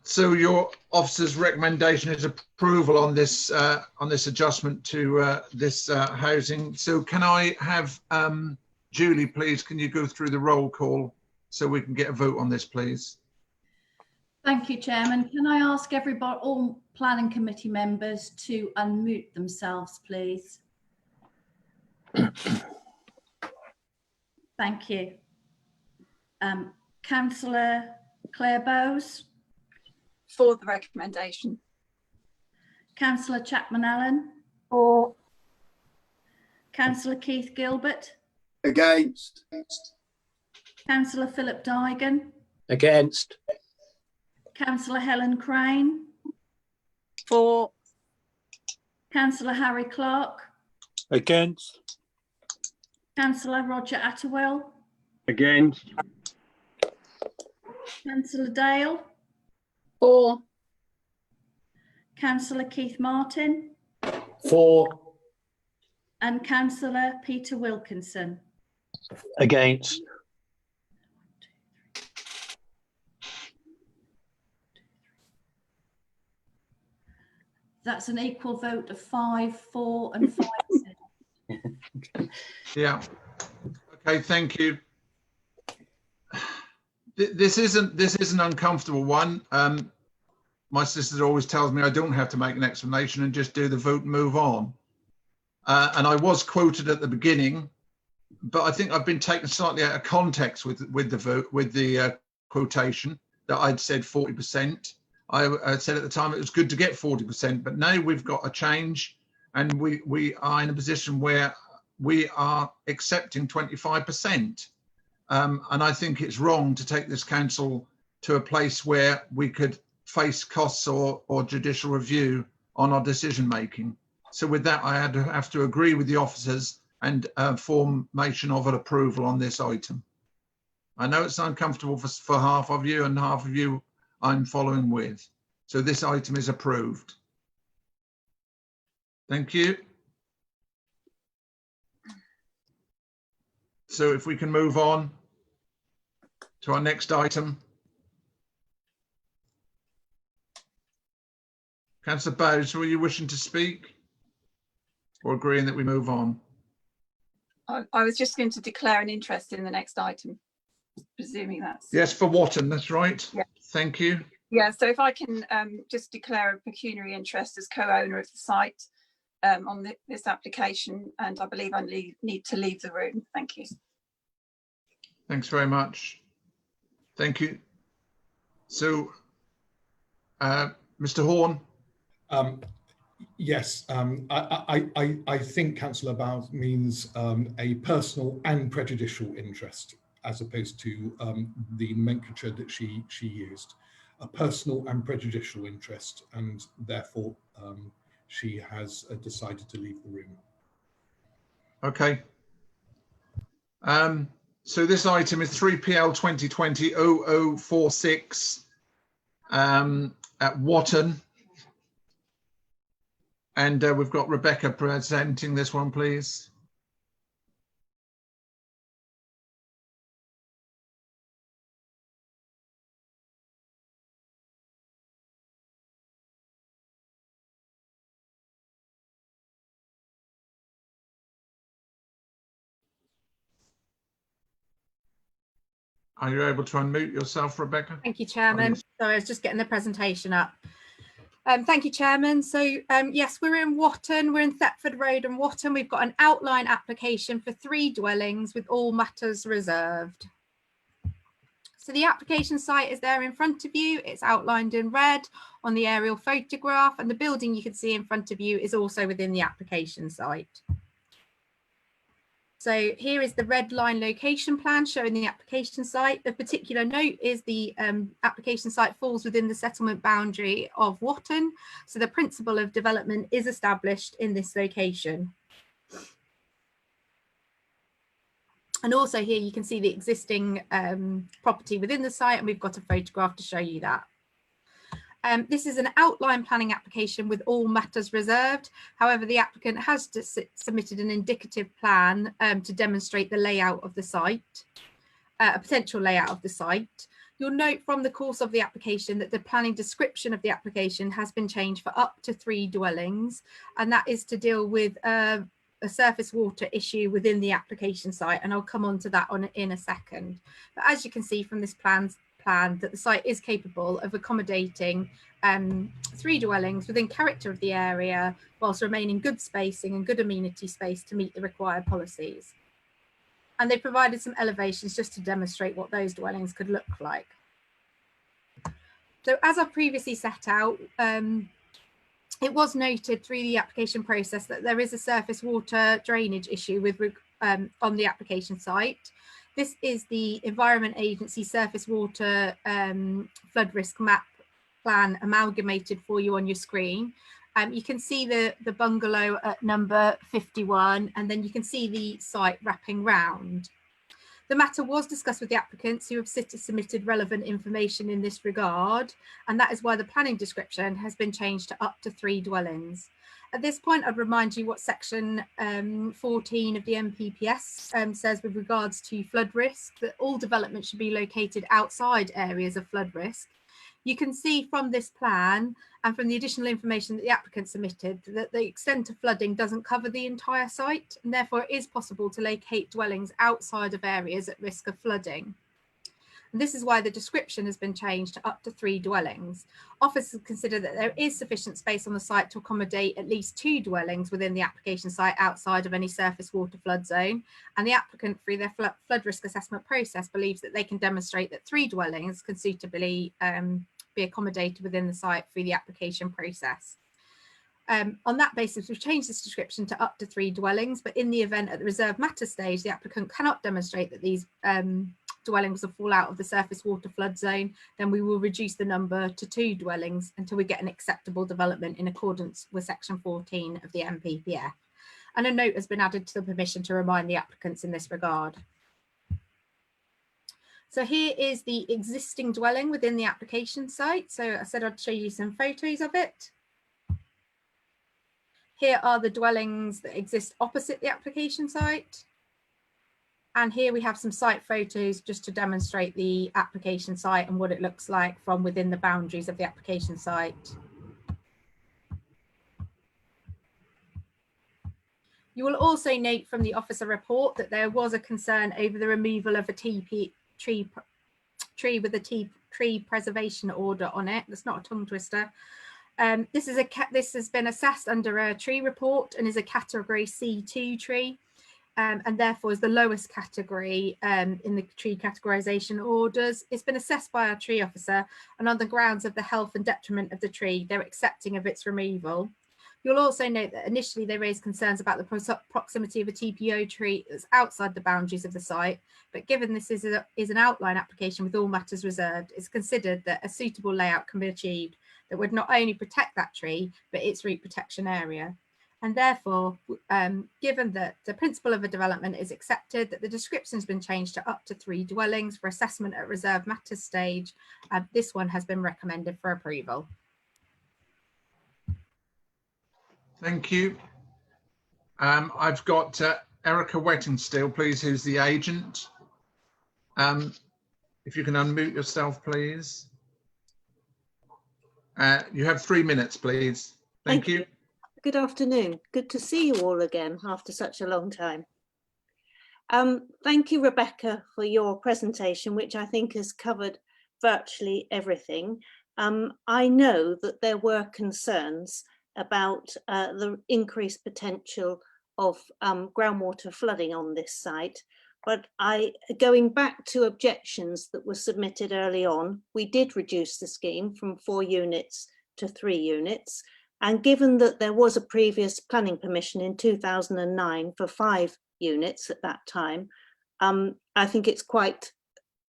S1: So your officer's recommendation is approval on this adjustment to this housing. So can I have Julie, please? Can you go through the roll call so we can get a vote on this, please?
S17: Thank you, Chairman. Can I ask everybody, all planning committee members, to unmute themselves, please? Thank you. Councillor Claire Bose.
S10: For the recommendation.
S17: Councillor Chapman Helen.
S10: For.
S17: Councillor Keith Gilbert.
S18: Against.
S17: Councillor Phillip Digan.
S12: Against.
S17: Councillor Helen Crane.
S10: For.
S17: Councillor Harry Clark.
S14: Against.
S17: Councillor Roger Atterwell.
S11: Against.
S17: Councillor Dale.
S10: For.
S17: Councillor Keith Martin.
S15: For.
S17: And Councillor Peter Wilkinson.
S15: Against.
S17: That's an equal vote of 5, 4 and 5.
S1: Yeah. Okay, thank you. This is an uncomfortable one. My sister always tells me I don't have to make an explanation and just do the vote and move on. And I was quoted at the beginning, but I think I've been taken slightly out of context with the vote, with the quotation that I'd said 40%. I said at the time it was good to get 40%, but now we've got a change, and we are in a position where we are accepting 25%. And I think it's wrong to take this council to a place where we could face costs or judicial review on our decision making. So with that, I have to agree with the officers and formation of an approval on this item. I know it's uncomfortable for half of you, and half of you I'm following with. So this item is approved. Thank you. So if we can move on to our next item. Councillor Bose, were you wishing to speak or agreeing that we move on?
S10: I was just going to declare an interest in the next item, presuming that's...
S1: Yes, for Morton, that's right.
S10: Yeah.
S1: Thank you.
S10: Yeah, so if I can just declare a pecuniary interest as co-owner of the site on this application, and I believe I need to leave the room. Thank you.
S1: Thanks very much. Thank you. So, Mr. Horn.
S13: Yes, I think Councillor Bowles means a personal and prejudicial interest, as opposed to the nomenclature that she used. A personal and prejudicial interest, and therefore she has decided to leave the room.
S1: Okay. So this item is 3PL 2020-0046 at Morton. And we've got Rebecca presenting this one, please. Are you able to unmute yourself, Rebecca?
S4: Thank you, Chairman. Sorry, I was just getting the presentation up. Thank you, Chairman. So yes, we're in Morton, we're in Thetford Road and Morton. We've got an outline application for 3 dwellings with all matters reserved. So the application site is there in front of you. It's outlined in red on the aerial photograph, and the building you can see in front of you is also within the application site. So here is the red line location plan showing the application site. Of particular note is the application site falls within the settlement boundary of Morton. So the principle of development is established in this location. And also here you can see the existing property within the site, and we've got a photograph to show you that. This is an outline planning application with all matters reserved. However, the applicant has submitted an indicative plan to demonstrate the layout of the site, a potential layout of the site. You'll note from the course of the application that the planning description of the application has been changed for up to 3 dwellings, and that is to deal with a surface water issue within the application site, and I'll come on to that in a second. But as you can see from this plan that the site is capable of accommodating 3 dwellings within character of the area, whilst remaining good spacing and good amenity space to meet the required policies. And they provided some elevations just to demonstrate what those dwellings could look like. So as I've previously set out, it was noted through the application process that there is a surface water drainage issue with on the application site. This is the Environment Agency surface water flood risk map plan amalgamated for you on your screen. You can see the bungalow at number 51, and then you can see the site wrapping round. The matter was discussed with the applicants who have submitted relevant information in this regard, and that is why the planning description has been changed to up to 3 dwellings. At this point, I'd remind you what section 14 of the MPPS says with regards to flood risk, that all development should be located outside areas of flood risk. You can see from this plan and from the additional information that the applicant submitted that the extent of flooding doesn't cover the entire site, and therefore it is possible to locate dwellings outside of areas at risk of flooding. And this is why the description has been changed to up to 3 dwellings. Officers consider that there is sufficient space on the site to accommodate at least 2 dwellings within the application site outside of any surface water flood zone. And the applicant, through their flood risk assessment process, believes that they can demonstrate that 3 dwellings can suitably be accommodated within the site through the application process. On that basis, we've changed this description to up to 3 dwellings, but in the event at the reserved matter stage, the applicant cannot demonstrate that these dwellings will fall out of the surface water flood zone, then we will reduce the number to 2 dwellings until we get an acceptable development in accordance with section 14 of the MPPF. And a note has been added to the permission to remind the applicants in this regard. So here is the existing dwelling within the application site. So I said I'd show you some photos of it. Here are the dwellings that exist opposite the application site. And here we have some site photos just to demonstrate the application site and what it looks like from within the boundaries of the application site. You will also note from the officer report that there was a concern over the removal of a tree with a tree preservation order on it. That's not a tongue twister. This has been assessed under a tree report and is a category C2 tree. And therefore is the lowest category in the tree categorisation orders. It's been assessed by our tree officer, and on the grounds of the health and detriment of the tree, they're accepting of its removal. You'll also note that initially they raised concerns about the proximity of a TPO tree that's outside the boundaries of the site, but given this is an outline application with all matters reserved, it's considered that a suitable layout can be achieved that would not only protect that tree, but its root protection area. And therefore, given that the principle of a development is accepted, that the description has been changed to up to 3 dwellings for assessment at reserved matters stage, this one has been recommended for approval.
S1: Thank you. I've got Erica Wettingsteel, please, who's the agent. If you can unmute yourself, please. You have 3 minutes, please. Thank you.
S18: Good afternoon. Good to see you all again after such a long time.
S9: Thank you, Rebecca, for your presentation, which I think has covered virtually everything. I know that there were concerns about the increased potential of groundwater flooding on this site, but going back to objections that were submitted early on, we did reduce the scheme from 4 units to 3 units. And given that there was a previous planning permission in 2009 for 5 units at that time, I think it's quite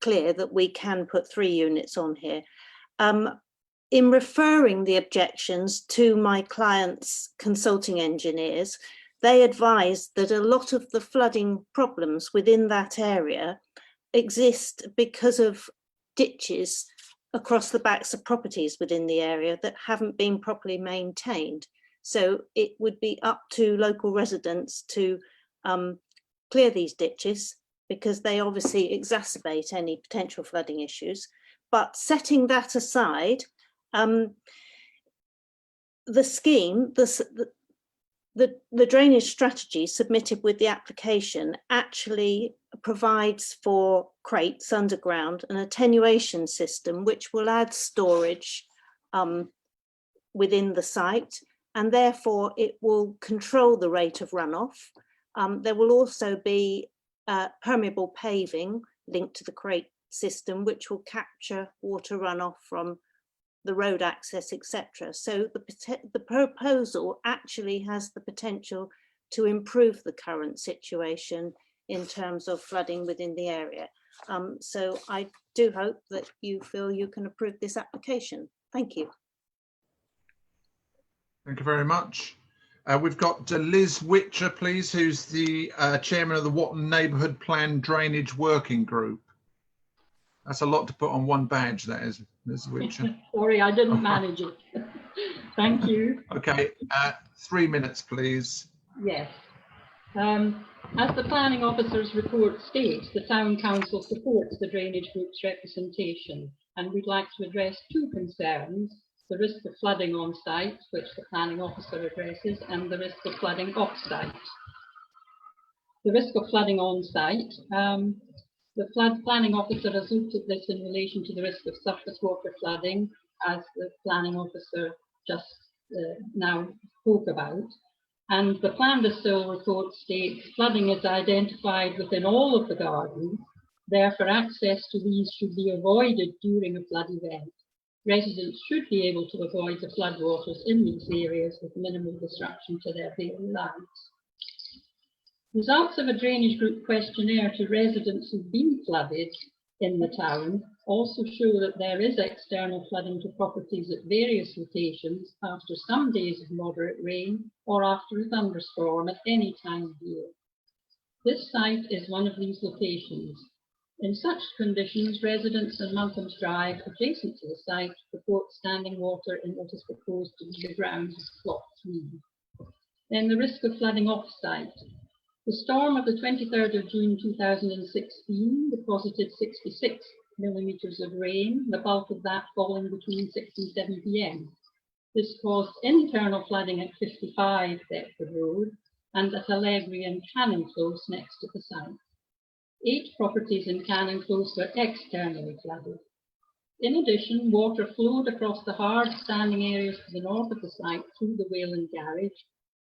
S9: clear that we can put 3 units on here. In referring the objections to my client's consulting engineers, they advised that a lot of the flooding problems within that area exist because of ditches across the backs of properties within the area that haven't been properly maintained. So it would be up to local residents to clear these ditches, because they obviously exacerbate any potential flooding issues. But setting that aside, the scheme, the drainage strategy submitted with the application actually provides for crates underground, an attenuation system which will add storage within the site, and therefore it will control the rate of runoff. There will also be permeable paving linked to the crate system, which will capture water runoff from the road access, etc. So the proposal actually has the potential to improve the current situation in terms of flooding within the area. So I do hope that you feel you can approve this application. Thank you.
S1: Thank you very much. We've got Liz Witcher, please, who's the chairman of the Watton Neighbourhood Plan Drainage Working Group. That's a lot to put on one badge, that is, Liz Witcher.
S18: Sorry, I didn't manage it. Thank you.
S1: Okay, 3 minutes, please.
S18: Yes. As the planning officer's report states, the town council supports the drainage group's representation, and we'd like to address 2 concerns: the risk of flooding on site, which the planning officer addresses, and the risk of flooding off site. The risk of flooding on site, the planning officer has looked at this in relation to the risk of surface water flooding, as the planning officer just now spoke about. And the Plan de Sil report states flooding is identified within all of the gardens, therefore access to these should be avoided during a flood event. Residents should be able to avoid the floodwaters in these areas with minimal disruption to their daily lives. Results of a drainage group questionnaire to residents who've been flooded in the town also show that there is external flooding to properties at various locations after some days of moderate rain or after a thunderstorm at any time of year. This site is one of these locations. In such conditions, residents on Malcolm's Drive, adjacent to the site, report standing water in what is proposed to be the ground as plot 3. Then the risk of flooding off-site. The storm of the 23rd of June 2016 deposited 66 millimetres of rain, the bulk of that falling between 6 and 7 p.m. This caused internal flooding at 55 Deptford Road and at Allegri and Cannon Close next to the site. 8 properties in Cannon Close were externally flooded. In addition, water flowed across the hard standing areas to the north of the site through the Wayland Garage,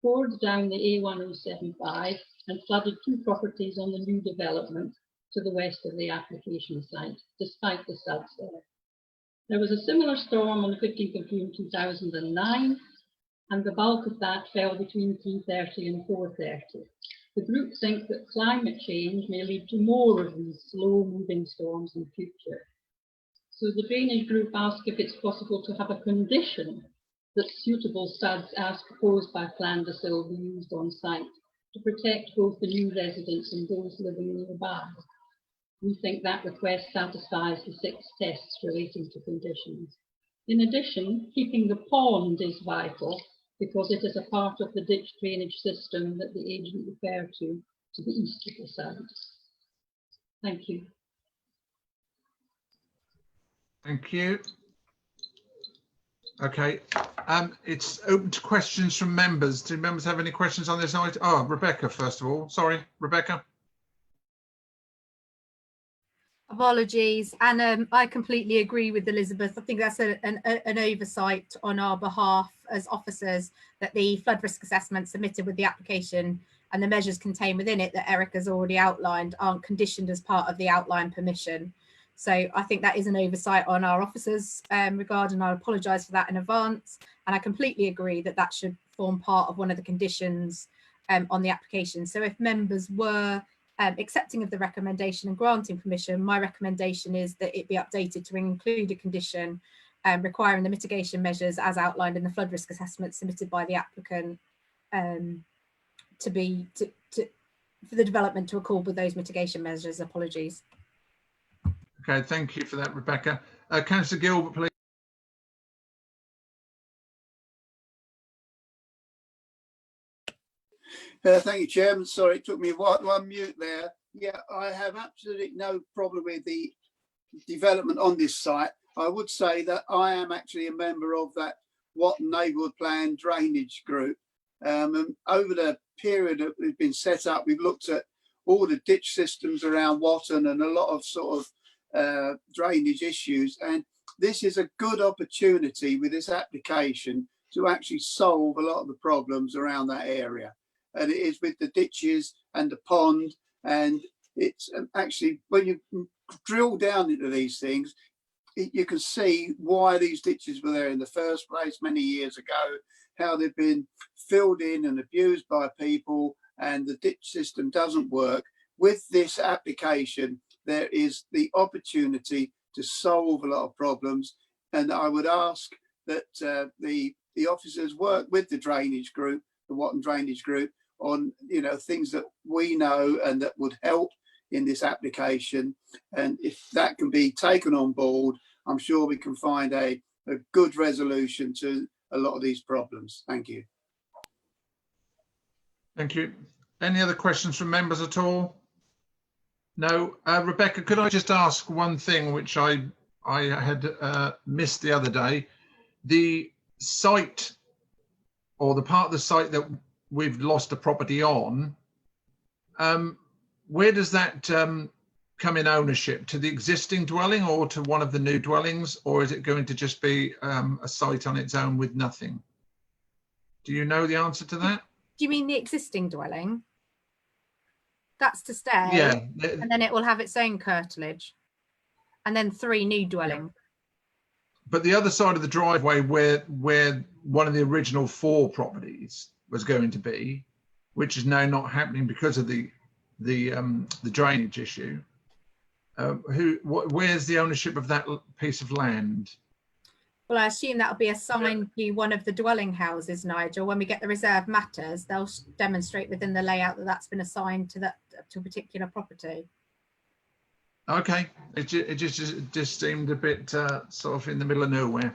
S18: poured down the A1075 and flooded 2 properties on the new development to the west of the application site, despite the suds there. There was a similar storm on the 15th of June 2009, and the bulk of that fell between 3:30 and 4:30. The group think that climate change may lead to more of these slow-moving storms in future. So the drainage group asked if it's possible to have a condition that suitable studs as proposed by Plan de Sil be used on site to protect both the new residents and those living nearby. We think that request satisfies the 6 tests relating to conditions. In addition, keeping the pond is vital because it is a part of the ditch drainage system that the agent referred to the east of the site. Thank you.
S1: Thank you. Okay, it's open to questions from members. Do members have any questions on this item? Oh, Rebecca, first of all. Sorry, Rebecca.
S4: Apologies, and I completely agree with Elizabeth. I think that's an oversight on our behalf as officers, that the flood risk assessment submitted with the application and the measures contained within it that Eric has already outlined aren't conditioned as part of the outline permission. So I think that is an oversight on our officers' regard, and I apologise for that in advance. And I completely agree that that should form part of one of the conditions on the application. So if members were accepting of the recommendation and granting permission, my recommendation is that it be updated to include a condition requiring the mitigation measures as outlined in the flood risk assessment submitted by the applicant for the development to accord with those mitigation measures. Apologies.
S1: Okay, thank you for that, Rebecca. Councillor Gilbert, please.
S19: Thank you, Chairman. Sorry, it took me a while to unmute there. Yeah, I have absolutely no problem with the development on this site. I would say that I am actually a member of that Morton Neighbourhood Plan drainage group. And over the period that we've been set up, we've looked at all the ditch systems around Morton and a lot of sort of drainage issues. And this is a good opportunity with this application to actually solve a lot of the problems around that area. And it is with the ditches and the pond, and it's actually, when you drill down into these things, you can see why these ditches were there in the first place many years ago, how they've been filled in and abused by people, and the ditch system doesn't work. With this application, there is the opportunity to solve a lot of problems, and I would ask that the officers work with the drainage group, the Morton Drainage Group, on things that we know and that would help in this application. And if that can be taken on board, I'm sure we can find a good resolution to a lot of these problems. Thank you.
S1: Thank you. Any other questions from members at all? No. Rebecca, could I just ask one thing which I had missed the other day? The site, or the part of the site that we've lost a property on, where does that come in ownership? To the existing dwelling or to one of the new dwellings, or is it going to just be a site on its own with nothing? Do you know the answer to that?
S4: Do you mean the existing dwelling? That's to stay,
S1: yeah,
S4: and then it will have its own curtilage, and then 3 new dwellings.
S1: But the other side of the driveway, where one of the original 4 properties was going to be, which is now not happening because of the drainage issue. Where's the ownership of that piece of land?
S4: Well, I assume that'll be assigned to one of the dwelling houses, Nigel. When we get the reserve matters, they'll demonstrate within the layout that that's been assigned to a particular property. Okay, it just seemed a bit sort of in the middle of nowhere.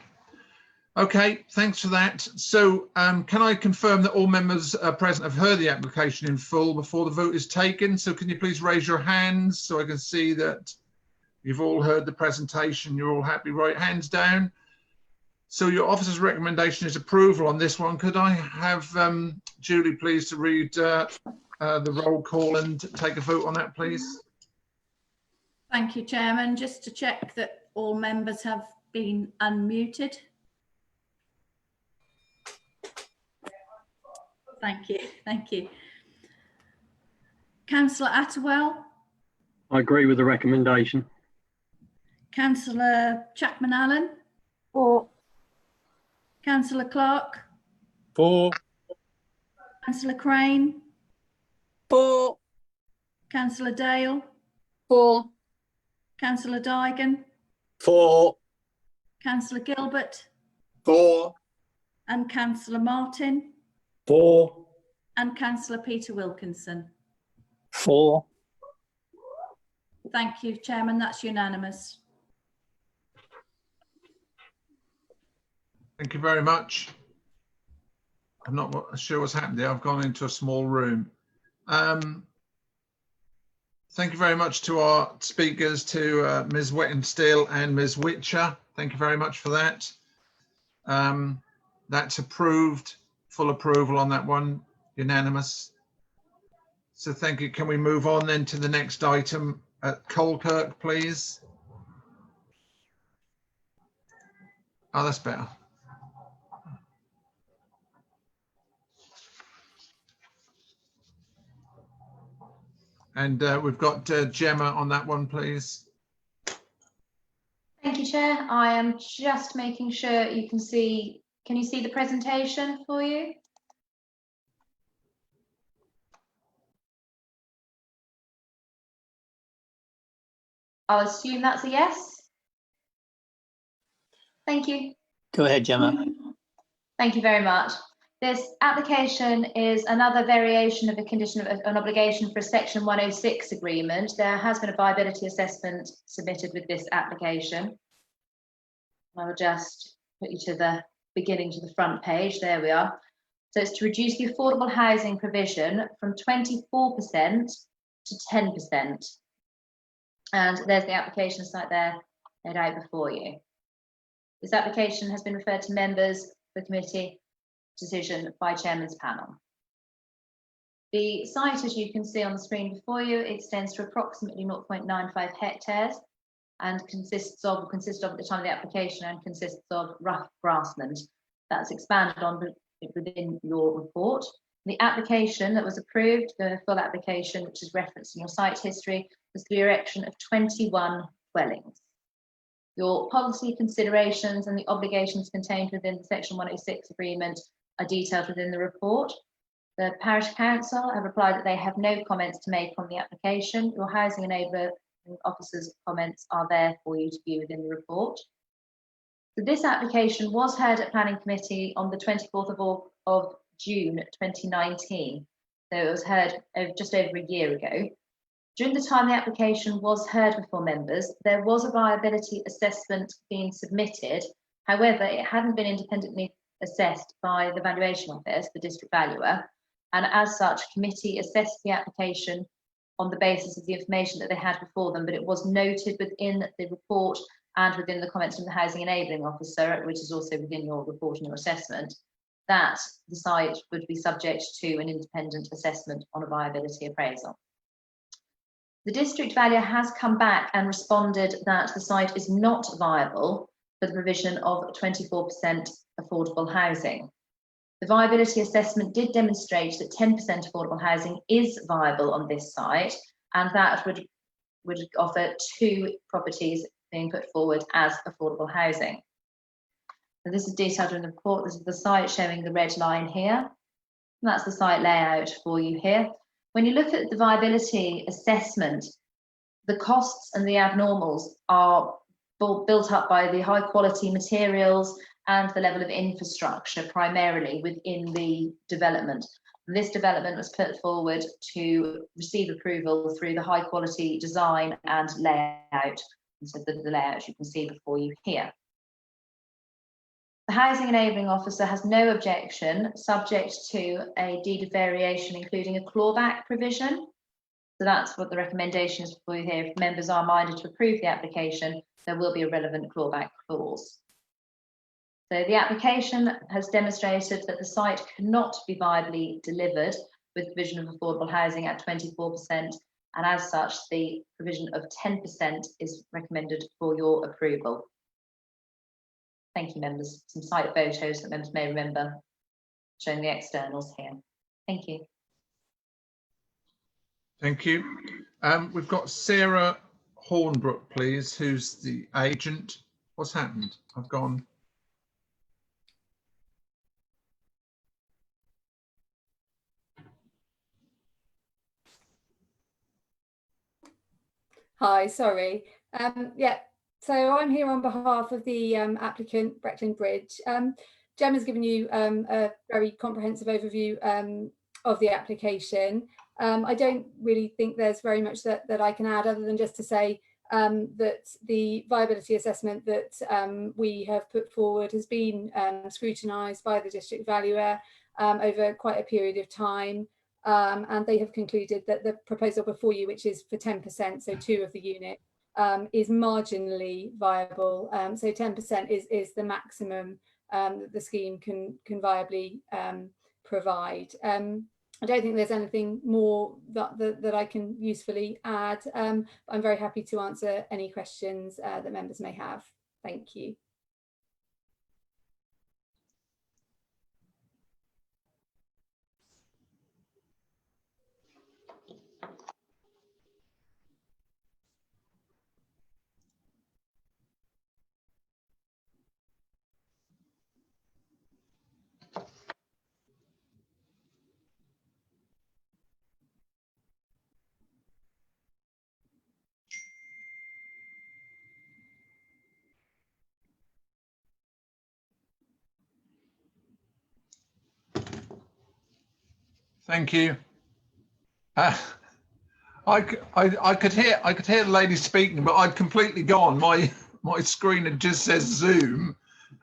S4: Okay, thanks for that. So can I confirm that all members present have heard the application in full before the vote is taken? So can you please raise your hands so I can see that you've all heard the presentation, you're all happy, right? Hands down. So your officer's recommendation is approval on this one. Could I have Julie please to read the roll call and take a vote on that, please?
S17: Thank you, Chairman. Just to check that all members have been unmuted. Thank you. Thank you. Councillor Attewell.
S11: I agree with the recommendation.
S17: Councillor Chapman Allen.
S10: For.
S17: Councillor Clark.
S14: For.
S17: Councillor Crane.
S10: For.
S17: Councillor Dale.
S10: For.
S17: Councillor Digan.
S15: For.
S17: Councillor Gilbert.
S15: For.
S17: And Councillor Martin.
S15: For.
S17: And Councillor Peter Wilkinson.
S15: For.
S17: Thank you, Chairman. That's unanimous.
S1: Thank you very much. I'm not sure what's happened there. I've gone into a small room. Thank you very much to our speakers, to Ms. Wettensteel and Ms. Witcher. Thank you very much for that. That's approved, full approval on that one, unanimous. So thank you. Can we move on then to the next item, Colkirk, please. Oh, that's better. And we've got Gemma on that one, please.
S3: Thank you, Chair. I am just making sure you can see. Can you see the presentation for you? I'll assume that's a yes. Thank you.
S15: Go ahead, Gemma.
S3: Thank you very much. This application is another variation of a condition of an obligation for a Section 106 agreement. There has been a viability assessment submitted with this application. I will just put you to the beginning, to the front page. There we are. So it's to reduce the affordable housing provision from 24% to 10%. And there's the application site there laid out before you. This application has been referred to members of the committee decision by Chairman's panel. The site, as you can see on the screen before you, extends to approximately 0.95 hectares and consists of at the time of the application and consists of rough grassland. That's expanded on within your report. The application that was approved, the full application, which is referenced in your site history, was the erection of 21 dwellings. Your policy considerations and the obligations contained within the Section 106 agreement are detailed within the report. The Parish Council have replied that they have no comments to make on the application. Your housing enabler officers' comments are there for you to view within the report. So this application was heard at Planning Committee on the 24th of June 2019. So it was heard just over a year ago. During the time the application was heard before members, there was a viability assessment being submitted. However, it hadn't been independently assessed by the Valuation Office, the district valuer, and as such, committee assessed the application on the basis of the information that they had before them, but it was noted within the report and within the comments from the Housing Enabling Officer, which is also within your report and your assessment, that the site would be subject to an independent assessment on a viability appraisal. The district valuer has come back and responded that the site is not viable for the provision of 24% affordable housing. The viability assessment did demonstrate that 10% affordable housing is viable on this site, and that would offer 2 properties being put forward as affordable housing. And this is detailed in the report. This is the site showing the red line here. And that's the site layout for you here. When you look at the viability assessment, the costs and the abnormals are built up by the high quality materials and the level of infrastructure primarily within the development. And this development was put forward to receive approval through the high quality design and layout. And so the layout you can see before you here. The Housing Enabling Officer has no objection, subject to a deed of variation, including a clawback provision. So that's what the recommendation is for you here. If members are minded to approve the application, there will be a relevant clawback clause. So the application has demonstrated that the site cannot be viably delivered with provision of affordable housing at 24%, and as such, the provision of 10% is recommended for your approval. Thank you, members. Some site photos that members may remember showing the externals here. Thank you.
S1: Thank you. We've got Sarah Hornbrook, please, who's the agent. What's happened? I've gone.
S20: Hi, sorry. Yeah, so I'm here on behalf of the applicant, Brecklin Bridge. Gemma's given you a very comprehensive overview of the application. I don't really think there's very much that I can add other than just to say that the viability assessment that we have put forward has been scrutinised by the district valuer over quite a period of time. And they have concluded that the proposal before you, which is for 10%, so 2 of the unit, is marginally viable. So 10% is the maximum that the scheme can viably provide. I don't think there's anything more that I can usefully add. I'm very happy to answer any questions that members may have. Thank you.
S1: Thank you. I could hear the lady speaking, but I'd completely gone. My screen had just says Zoom,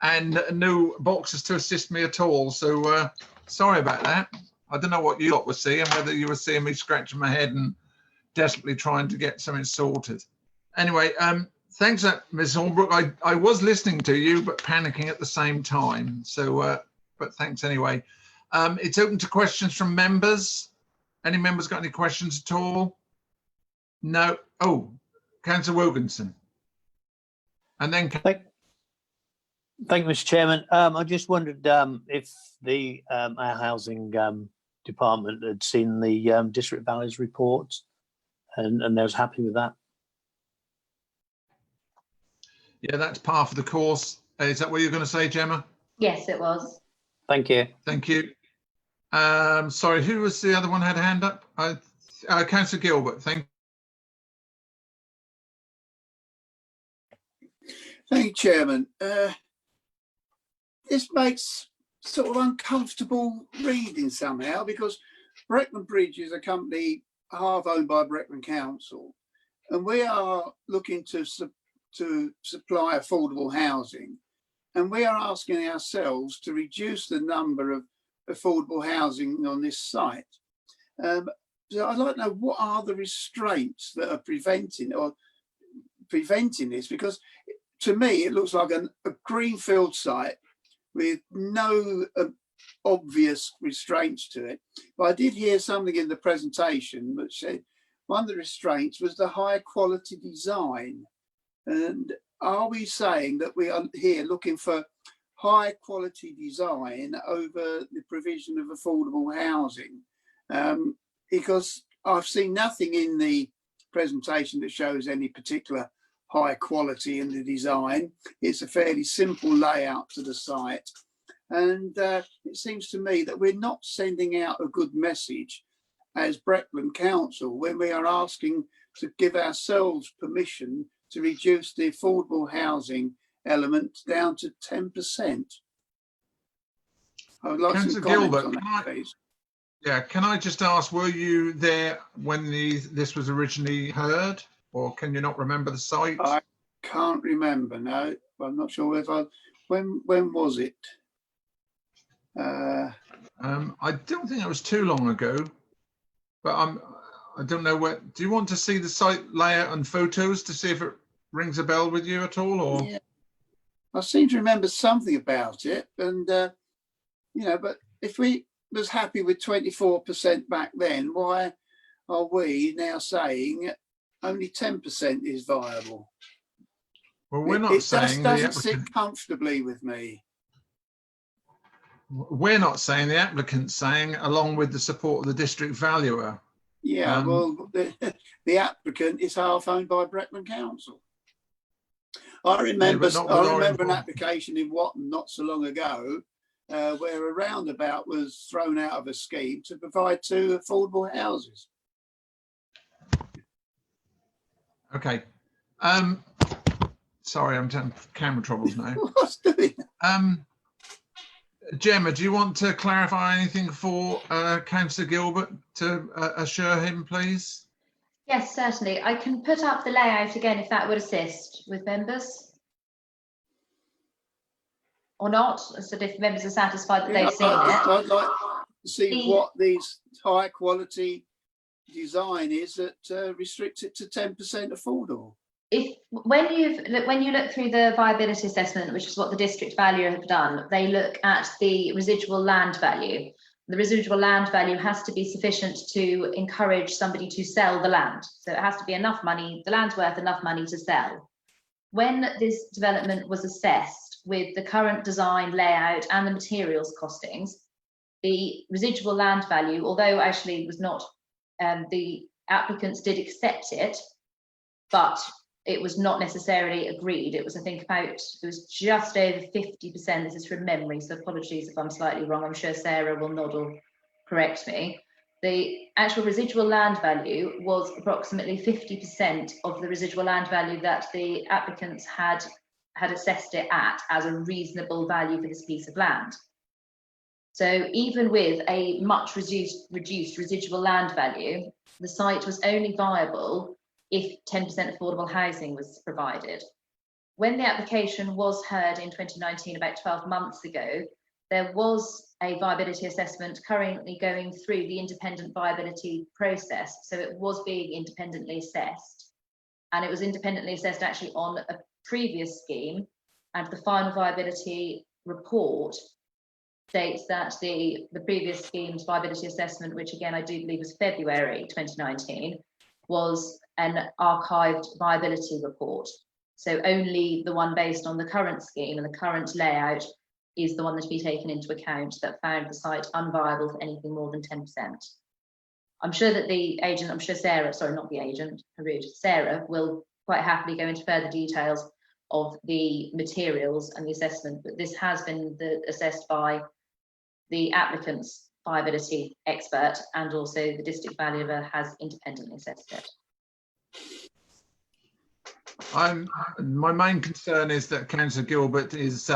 S1: and no boxes to assist me at all. So sorry about that. I don't know what you lot were seeing, whether you were seeing me scratching my head and desperately trying to get something sorted. Anyway, thanks, Ms. Hornbrook. I was listening to you, but panicking at the same time. So, but thanks anyway. It's open to questions from members. Any members got any questions at all? No. Oh, Councillor Wilkinson. And then
S21: thank you, Mr. Chairman. I just wondered if the our housing department had seen the district values report and they was happy with that.
S1: Yeah, that's par for the course. Is that what you're going to say, Gemma?
S3: Yes, it was.
S21: Thank you.
S1: Thank you. Sorry, who was the other one had a hand up? Councillor Gilbert, thank you.
S19: Thank you, Chairman. This makes sort of uncomfortable reading somehow, because Brecon Bridge is a company half owned by Brecon Council, and we are looking to supply affordable housing, and we are asking ourselves to reduce the number of affordable housing on this site. So I'd like to know, what are the restraints that are preventing this? Because to me, it looks like a greenfield site with no obvious restraints to it. But I did hear something in the presentation that said one of the restraints was the high quality design. And are we saying that we are here looking for high quality design over the provision of affordable housing? Because I've seen nothing in the presentation that shows any particular high quality in the design. It's a fairly simple layout to the site. And it seems to me that we're not sending out a good message as Brecon Council when we are asking to give ourselves permission to reduce the affordable housing element down to 10%. I would like some comments on that, please.
S1: Yeah, can I just ask, were you there when this was originally heard, or can you not remember the site?
S19: I can't remember, no. I'm not sure if when was it?
S1: I don't think it was too long ago, but I don't know where. Do you want to see the site layout and photos to see if it rings a bell with you at all, or?
S19: Yeah. I seem to remember something about it, and you know, but if we was happy with 24% back then, why are we now saying only 10% is viable?
S1: Well, we're not saying
S19: it doesn't sit comfortably with me.
S1: We're not saying, the applicant's saying, along with the support of the district valuer.
S19: Yeah, well, the applicant is half owned by Brecon Council. I remember an application in Morton not so long ago where a roundabout was thrown out of a scheme to provide 2 affordable houses.
S1: Okay. Sorry, I'm having camera troubles now.
S19: What's doing?
S1: Gemma, do you want to clarify anything for Councillor Gilbert to assure him, please?
S3: Yes, certainly. I can put up the layout again if that would assist with members. Or not, so if members are satisfied that they've seen it.
S19: I'd like to see what these high quality design is that restricts it to 10% affordable.
S3: When you look through the viability assessment, which is what the district valuer have done, they look at the residual land value. the residual land value has to be sufficient to encourage somebody to sell the land. So it has to be enough money, the land's worth enough money to sell. When this development was assessed with the current design, layout and the materials costings, the residual land value, although actually was not, the applicants did accept it, but it was not necessarily agreed. It was, I think, about, it was just over 50%. This is from memory, so apologies if I'm slightly wrong. I'm sure Sarah will nod or correct me. The actual residual land value was approximately 50% of the residual land value that the applicants had assessed it at as a reasonable value for this piece of land. So even with a much reduced residual land value, the site was only viable if 10% affordable housing was provided. When the application was heard in 2019, about 12 months ago, there was a viability assessment currently going through the independent viability process. So it was being independently assessed, and it was independently assessed actually on a previous scheme, and the final viability report states that the previous scheme's viability assessment, which again I do believe was February 2019, was an archived viability report. So only the one based on the current scheme and the current layout is the one that to be taken into account that found the site unviable for anything more than 10%. I'm sure that the agent, I'm sure Sarah, sorry, not the agent, Sarah will quite happily go into further details of the materials and the assessment, but this has been assessed by the applicant's viability expert, and also the district valuer has independently assessed it.
S1: My main concern is that Councillor Gilbert is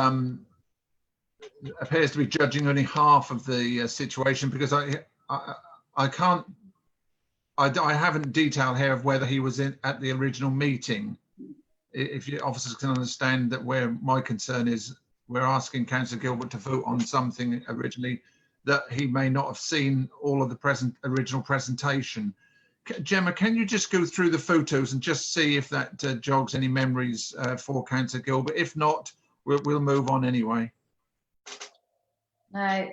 S1: appears to be judging only half of the situation, because I haven't detailed here of whether he was at the original meeting. If your officers can understand that where my concern is, we're asking Councillor Gilbert to vote on something originally that he may not have seen all of the original presentation. Gemma, can you just go through the photos and just see if that jogs any memories for Councillor Gilbert? If not, we'll move on anyway.
S3: Now,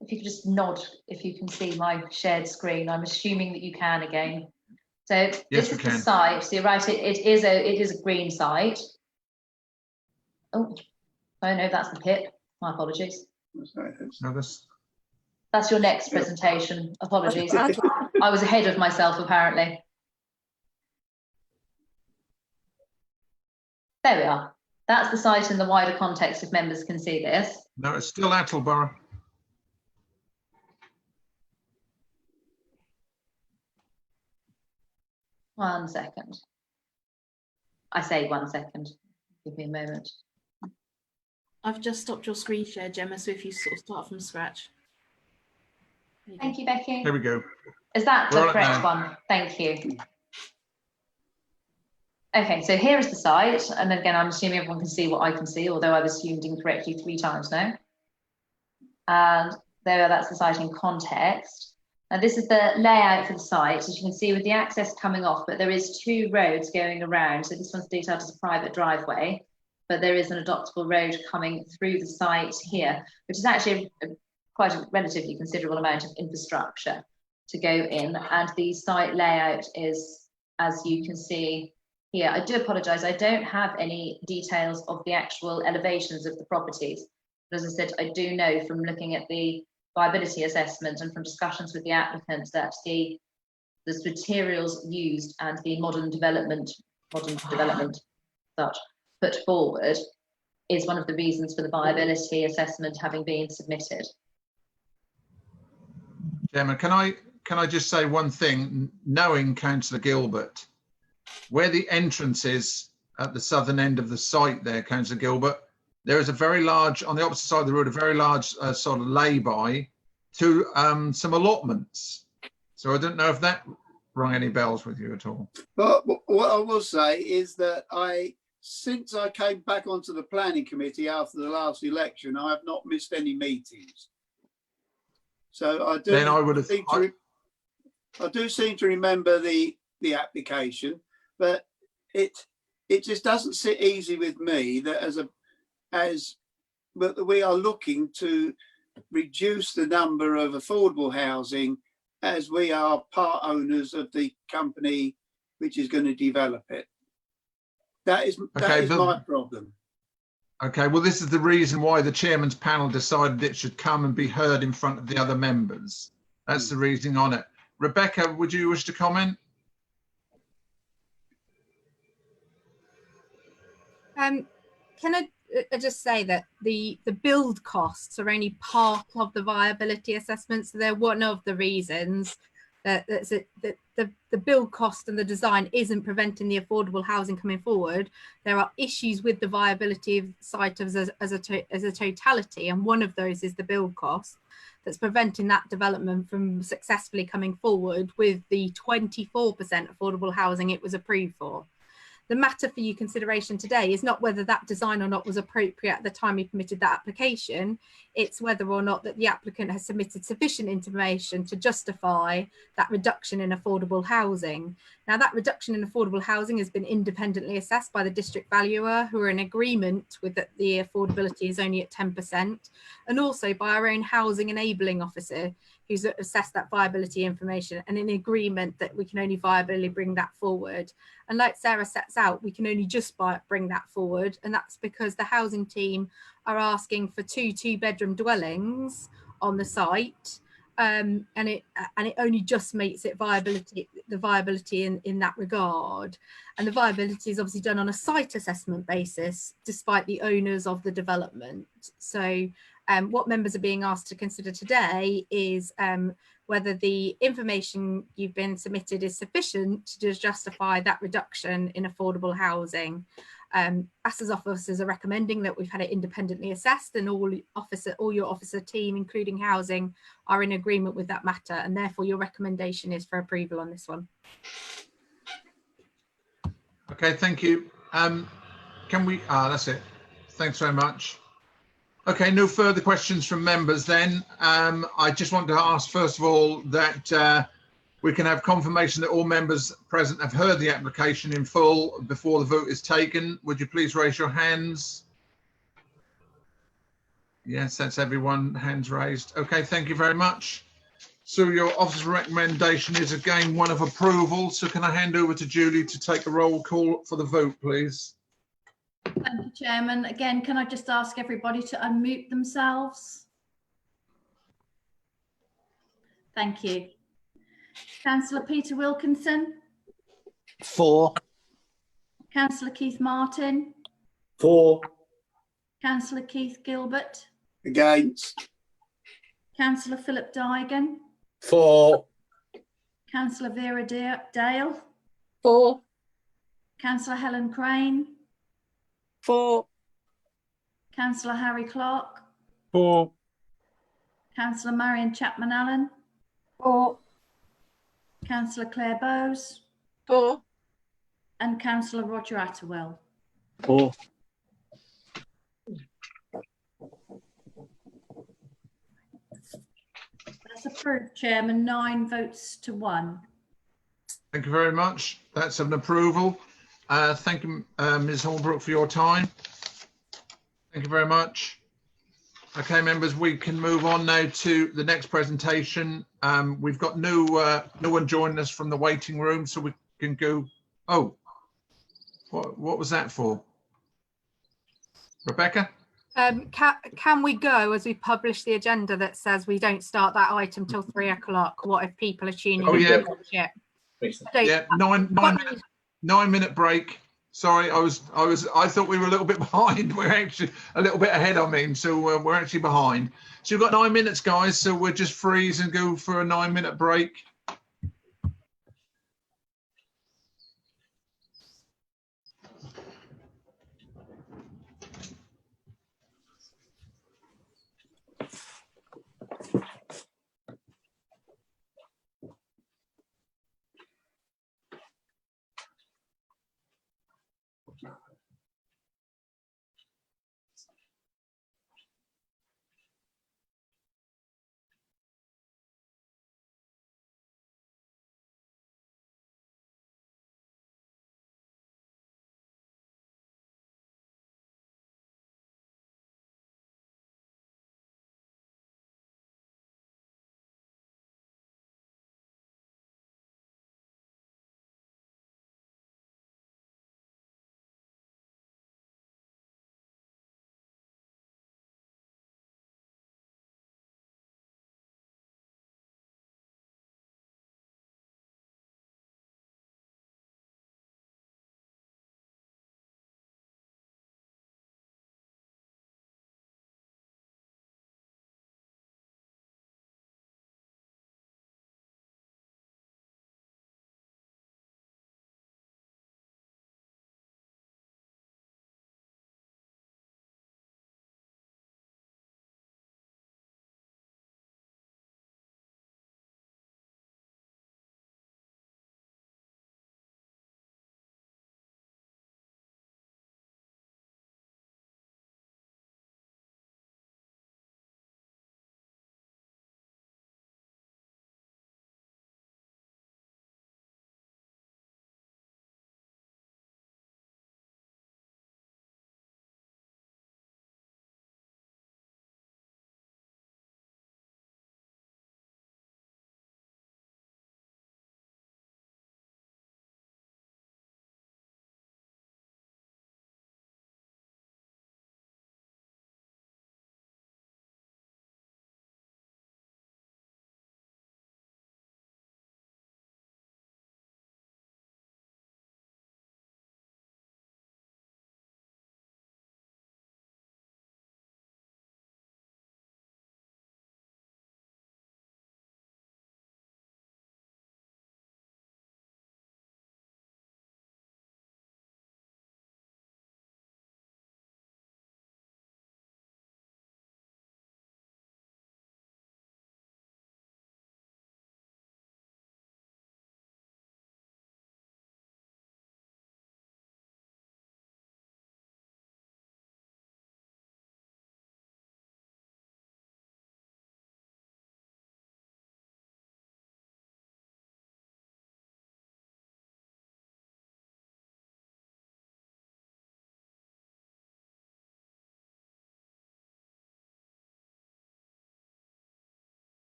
S3: if you could just nod if you can see my shared screen. I'm assuming that you can again. So yes, this is the site. So you're right, it is a green site. Oh no, that's the pit. My apologies.
S1: No,
S3: that's your next presentation. Apologies. I was ahead of myself apparently. There we are. That's the site in the wider context, if members can see this.
S1: No, it's still Attleborough.
S3: One second. I say 1 second. Give me a moment.
S5: I've just stopped your screen share, Gemma, so if you sort of start from scratch.
S3: Thank you, Becky.
S1: Here we go.
S3: Is that the correct one? Thank you. Okay, so here is the site, and then again, I'm assuming everyone can see what I can see, although I've assumed incorrectly 3 times now. And there, that's the site in context. And this is the layout for the site, as you can see, with the access coming off, but there is 2 roads going around. So this one's detailed as a private driveway, but there is an adoptable road coming through the site here, which is actually quite a relatively considerable amount of infrastructure to go in. And the site layout is, as you can see here, I do apologise, I don't have any details of the actual elevations of the properties. But as I said, I do know from looking at the viability assessment and from discussions with the applicant that the materials used and the modern development such put forward is one of the reasons for the viability assessment having been submitted.
S1: Gemma, can I just say one thing? Knowing Councillor Gilbert, where the entrance is at the southern end of the site there, Councillor Gilbert, there is a very large, on the opposite side of the road, a very large sort of lay-by to some allotments. So I don't know if that rung any bells with you at all.
S19: But what I will say is that since I came back onto the planning committee after the last election, I have not missed any meetings. So I do. Then I would have. I do seem to remember the application, but it just doesn't sit easy with me that as but we are looking to reduce the number of affordable housing as we are part owners of the company which is going to develop it. That is my problem.
S1: Okay, well, this is the reason why the chairman's panel decided it should come and be heard in front of the other members. That's the reasoning on it. Rebecca, would you wish to comment?
S4: Can I just say that the build costs are only part of the viability assessment, so they're one of the reasons that the build cost and the design isn't preventing the affordable housing coming forward. There are issues with the viability of the site as a totality, and one of those is the build cost that's preventing that development from successfully coming forward with the 24% affordable housing it was approved for. The matter for your consideration today is not whether that design or not was appropriate at the time you permitted that application. It's whether or not that the applicant has submitted sufficient information to justify that reduction in affordable housing. Now, that reduction in affordable housing has been independently assessed by the district valuer, who are in agreement with that the affordability is only at 10%, and also by our own housing enabling officer, who's assessed that viability information and in agreement that we can only viably bring that forward. And like Sarah sets out, we can only just bring that forward, and that's because the housing team are asking for two bedroom dwellings on the site, and it only just makes it the viability in that regard. And the viability is obviously done on a site assessment basis, despite the owners of the development. So what members are being asked to consider today is whether the information you've been submitted is sufficient to justify that reduction in affordable housing. ASSA's officers are recommending that we've had it independently assessed, and all your officer team, including housing, are in agreement with that matter, and therefore your recommendation is for approval on this one.
S1: Okay, thank you. Can we, that's it. Thanks very much. Okay, no further questions from members then. I just want to ask, first of all, that we can have confirmation that all members present have heard the application in full before the vote is taken. Would you please raise your hands? Yes, that's everyone, hands raised. Okay, thank you very much. So your officer's recommendation is again one of approval. So can I hand over to Julie to take a roll call for the vote, please?
S17: Thank you, Chairman. Again, can I just ask everybody to unmute themselves? Thank you. Councillor Peter Wilkinson?
S21: For.
S17: Councillor Keith Martin?
S15: For.
S17: Councillor Keith Gilbert?
S19: Against.
S17: Councillor Phillip Digan?
S15: For.
S17: Councillor Veradale?
S10: For.
S17: Councillor Helen Crane?
S10: For.
S17: Councillor Harry Clark?
S14: For.
S17: Councillor Marian Chapman Allen?
S10: For.
S17: Councillor Claire Bose?
S10: For.
S17: And Councillor Roger Atterwell?
S15: For.
S17: That's approved, Chairman. 9 votes to 1.
S1: Thank you very much. That's an approval. Thank you, Ms. Holbrook, for your time. Thank you very much. Okay, members, we can move on now to the next presentation. We've got no one joining us from the waiting room, so we can go. Oh, what was that for? Rebecca?
S4: Can we go, as we publish the agenda that says we don't start that item till 3 o'clock? What if people are tuning in?
S1: Yeah. Yeah, 9-minute break. Sorry, I thought we were a little bit behind. We're actually a little bit ahead, I mean, so we're actually behind. So you've got 9 minutes, guys, so we'll just freeze and go for a 9-minute break.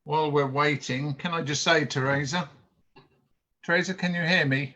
S1: While we're waiting, can I just say, Teresa? Teresa, can you hear me?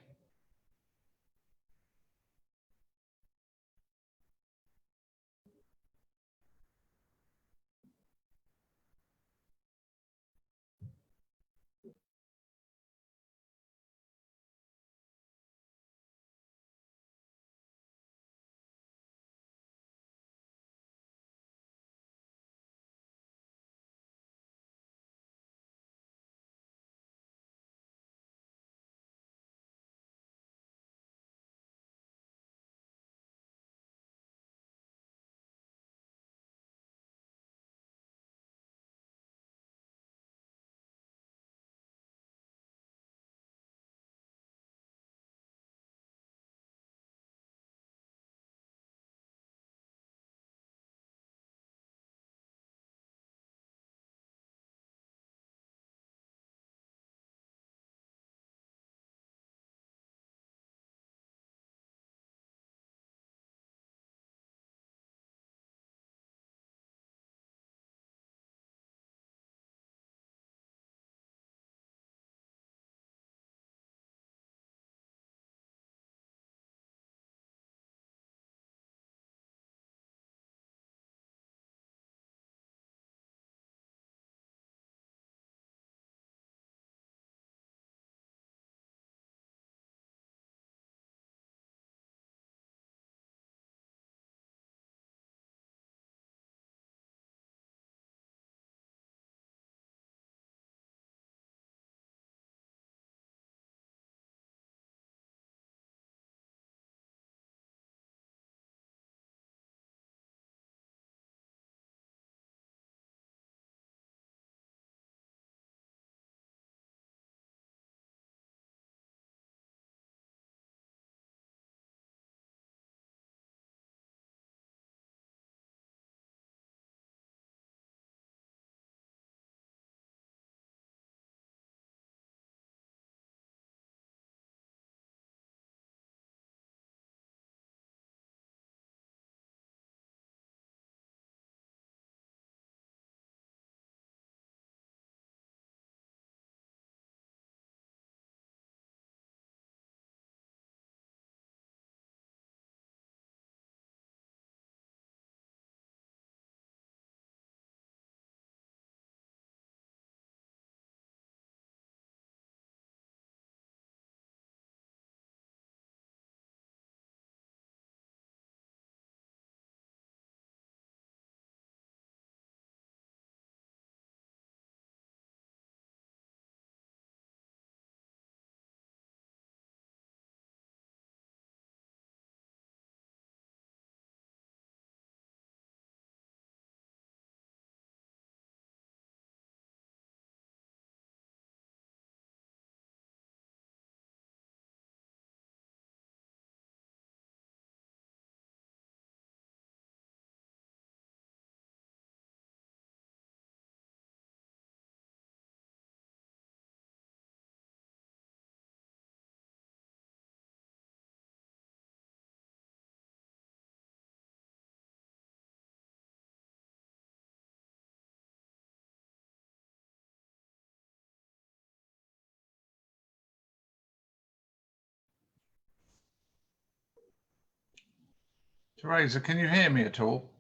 S1: Teresa, can you hear me at all?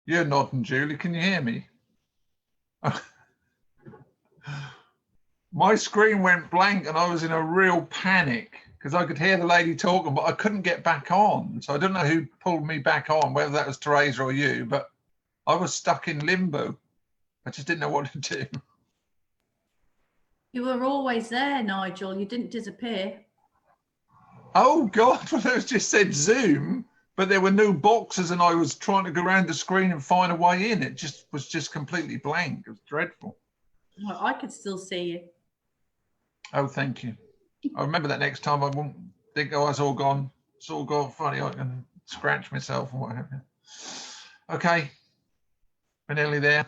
S1: You're nodding, Julie. Can you hear me? My screen went blank and I was in a real panic because I could hear the lady talking, but I couldn't get back on. So I don't know who pulled me back on, whether that was Teresa or you, but I was stuck in limbo. I just didn't know what to do.
S17: You were always there, Nigel. You didn't disappear.
S1: Oh God, well, it was just said Zoom, but there were no boxes and I was trying to go around the screen and find a way in. It just was just completely blank. It was dreadful.
S17: Well, I could still see you.
S1: Oh, thank you. I remember that next time I won't think, oh, it's all gone. It's all gone funny. I can scratch myself and what have you. Okay, we're nearly there.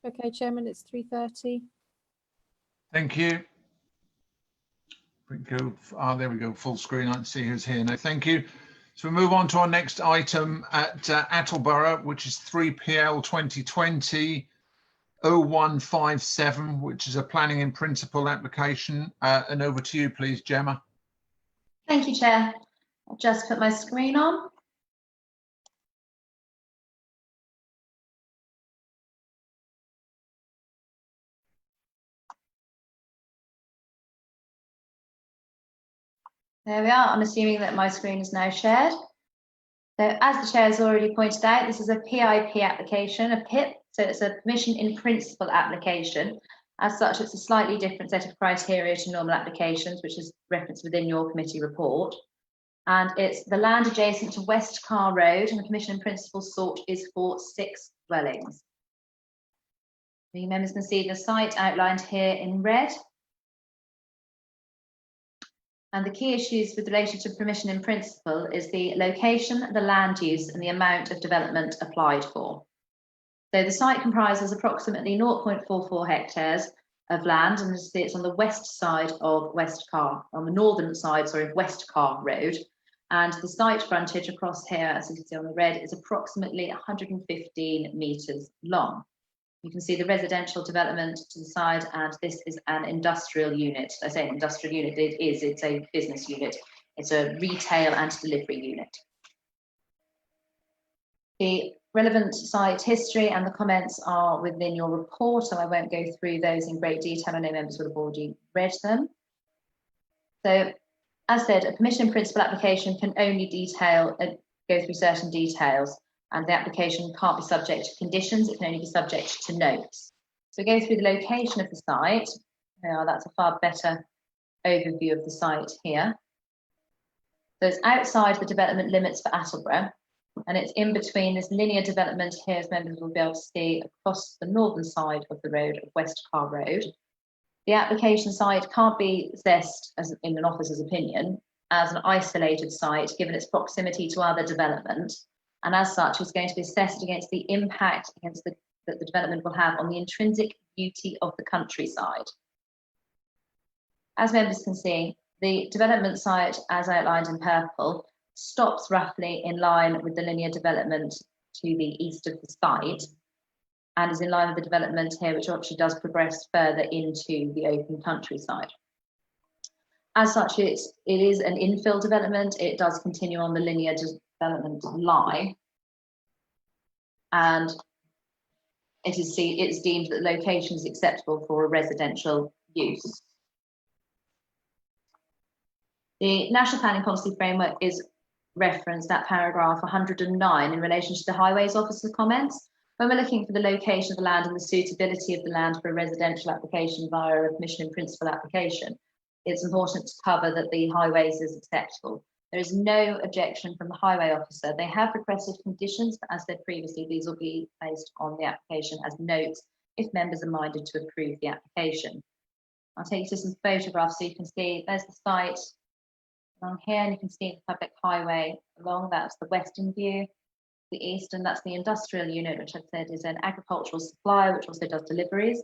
S20: Okay, Chairman, it's 3:30.
S1: Thank you. We go, there we go, full screen. I can see who's here now. Thank you. So we move on to our next item at Attleborough, which is 3PL 2020 0157, which is a planning in principle application. And over to you, please, Gemma.
S3: Thank you, Chair. I'll just put my screen on. There we are. I'm assuming that my screen is now shared. So as the Chair has already pointed out, this is a PIP application, a PIP, so it's a permission in principle application. As such, it's a slightly different set of criteria to normal applications, which is referenced within your committee report. And it's the land adjacent to West Car Road, and the permission in principle sought is for 6 dwellings. The members can see the site outlined here in red. And the key issues with relation to permission in principle is the location, the land use, and the amount of development applied for. So the site comprises approximately 0.44 hectares of land, and it's on the west side of on the northern side, sorry, of West Car Road. And the site frontage across here, as you can see on the red, is approximately 115 metres long. You can see the residential development to the side, and this is an industrial unit. I say industrial unit, it's a business unit. It's a retail and delivery unit. The relevant site history and the comments are within your report, so I won't go through those in great detail. I know members would have already read them. So, as said, a permission in principle application can only go through certain details, and the application can't be subject to conditions, it can only be subject to notes. So we go through the location of the site. That's a far better overview of the site here. So it's outside the development limits for Attleborough, and it's in between this linear development here, as members will be able to see, across the northern side of the road, of West Car Road. The application site can't be assessed, as in an officer's opinion, as an isolated site, given its proximity to other development. And as such, it's going to be assessed against the impact that the development will have on the intrinsic beauty of the countryside. As members can see, the development site, as outlined in purple, stops roughly in line with the linear development to the east of the site, and is in line with the development here, which actually does progress further into the open countryside. As such, it is an infill development. It does continue on the linear development line, and it's deemed that the location is acceptable for a residential use. The National Planning Policy Framework is referenced at paragraph 109 in relation to the Highways Officer comments. When we're looking for the location of the land and the suitability of the land for a residential application via a permission in principle application, it's important to cover that the highways is acceptable. There is no objection from the highway officer. They have requested conditions, but as said previously, these will be placed on the application as notes if members are minded to approve the application. I'll take you to some photographs so you can see there's the site along here, and you can see the public highway along. That's the western view. The east, and that's the industrial unit, which I've said is an agricultural supplier, which also does deliveries.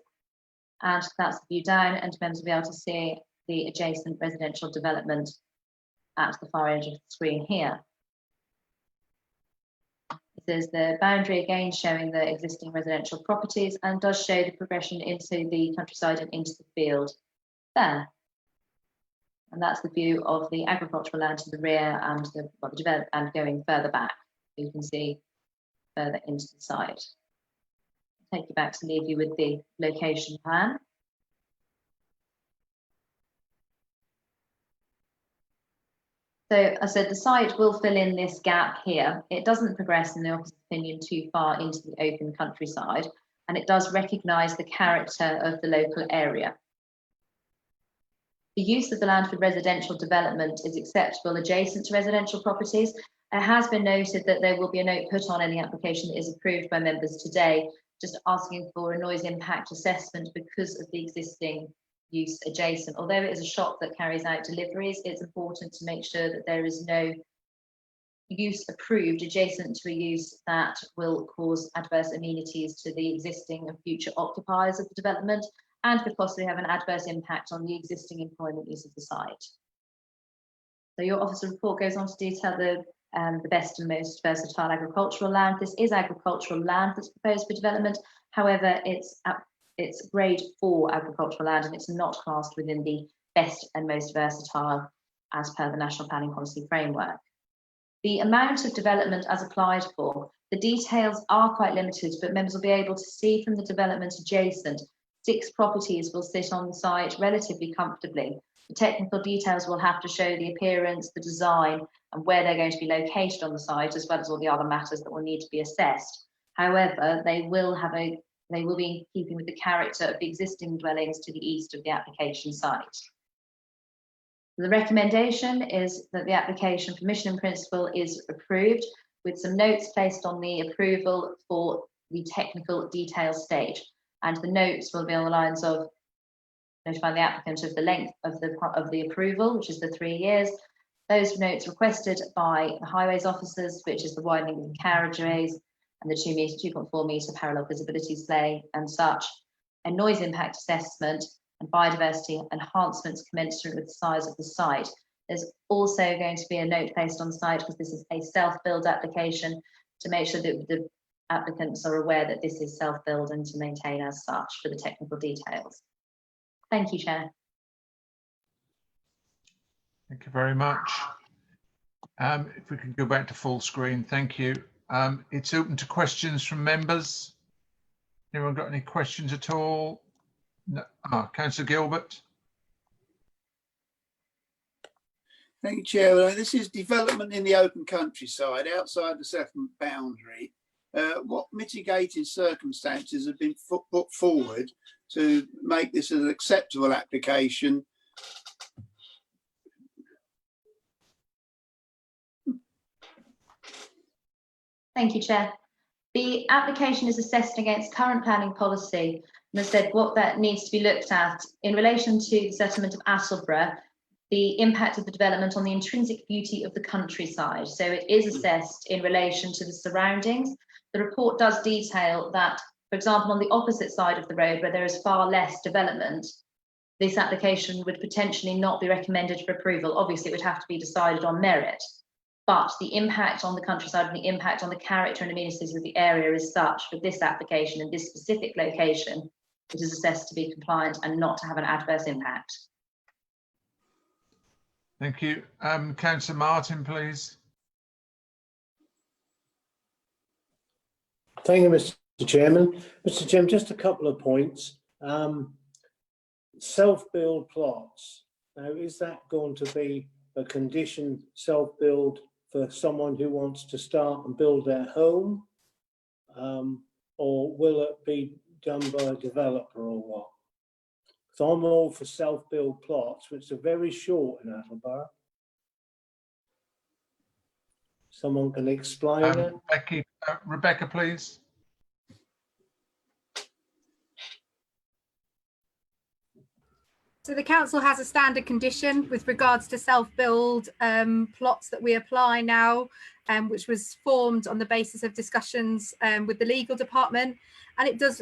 S3: And that's the view down, and members will be able to see the adjacent residential development at the far end of the screen here. This is the boundary again, showing the existing residential properties, and does show the progression into the countryside and into the field there. And that's the view of the agricultural land to the rear and the development, and going further back. You can see further into the site. I'll take you back to leave you with the location plan. So as I said, the site will fill in this gap here. It doesn't progress, in the officer's opinion, too far into the open countryside, and it does recognise the character of the local area. The use of the land for residential development is acceptable adjacent to residential properties. It has been noted that there will be a note put on any application that is approved by members today, just asking for a noise impact assessment because of the existing use adjacent. Although it is a shop that carries out deliveries, it's important to make sure that there is no use approved adjacent to a use that will cause adverse amenities to the existing and future occupiers of the development, and could possibly have an adverse impact on the existing employment use of the site. So your officer report goes on to detail the best and most versatile agricultural land. This is agricultural land that's proposed for development. However, it's grade 4 agricultural land, and it's not classed within the best and most versatile as per the National Planning Policy Framework. The amount of development as applied for, the details are quite limited, but members will be able to see from the development adjacent, 6 properties will sit on the site relatively comfortably. The technical details will have to show the appearance, the design, and where they're going to be located on the site, as well as all the other matters that will need to be assessed. However, they will be in keeping with the character of the existing dwellings to the east of the application site. The recommendation is that the application permission in principle is approved, with some notes placed on the approval for the technical detail stage. And the notes will be on the lines of notifying the applicant of the length of the approval, which is the 3 years. Those notes requested by the highways officers, which is the widening of the carriageways and the 2.4 metre parallel visibility display and such, a noise impact assessment, and biodiversity enhancements commensurate with the size of the site. There's also going to be a note placed on the site, because this is a self-build application, to make sure that the applicants are aware that this is self-build and to maintain as such for the technical details. Thank you, Chair.
S1: Thank you very much. If we can go back to full screen, thank you. It's open to questions from members. Anyone got any questions at all? No. Councillor Gilbert.
S19: Thank you, Chair. This is development in the open countryside outside the settlement boundary. What mitigating circumstances have been put forward to make this an acceptable application?
S3: Thank you, Chair. The application is assessed against current planning policy, and as said, what that needs to be looked at in relation to the settlement of Attleborough, the impact of the development on the intrinsic beauty of the countryside. So it is assessed in relation to the surroundings. The report does detail that, for example, on the opposite side of the road, where there is far less development, this application would potentially not be recommended for approval. Obviously, it would have to be decided on merit, but the impact on the countryside and the impact on the character and amenities of the area is such for this application in this specific location, it is assessed to be compliant and not to have an adverse impact.
S1: Thank you. Councillor Martin, please.
S2: Thank you, Mr. Chairman. Mr. Chairman, just a couple of points. Self-build plots. Now, is that going to be a condition, self-build, for someone who wants to start and build their home? Or will it be done by a developer or what? So I'm all for self-build plots, which are very short in Attleborough. Someone can explain it.
S1: Rebecca, please.
S4: So the council has a standard condition with regards to self-build plots that we apply now, which was formed on the basis of discussions with the legal department, and it does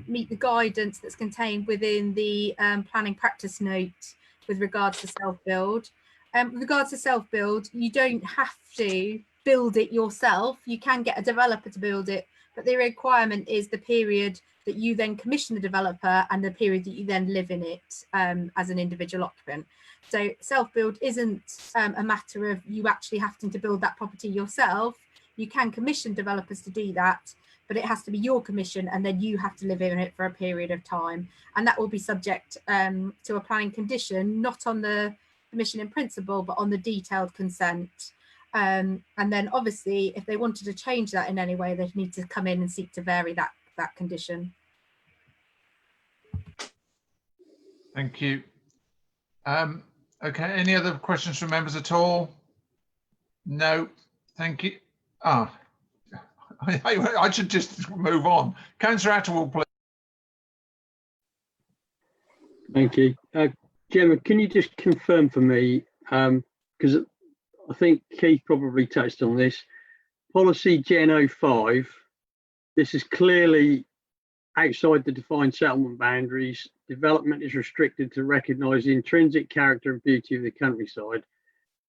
S4: meet the guidance that's contained within the planning practice note with regards to self-build. With regards to self-build, you don't have to build it yourself. You can get a developer to build it, but the requirement is the period that you then commission the developer and the period that you then live in it as an individual occupant. So self-build isn't a matter of you actually having to build that property yourself. You can commission developers to do that, but it has to be your commission and then you have to live in it for a period of time. And that will be subject to a planning condition, not on the permission in principle, but on the detailed consent. And then obviously, if they wanted to change that in any way, they'd need to come in and seek to vary that condition.
S1: Thank you. Okay, any other questions from members at all? No, thank you. I should just move on. Councillor Attawell, please.
S11: Thank you. Gemma, can you just confirm for me, because I think Keith probably touched on this. Policy Gen 05, this is clearly outside the defined settlement boundaries. Development is restricted to recognise the intrinsic character and beauty of the countryside.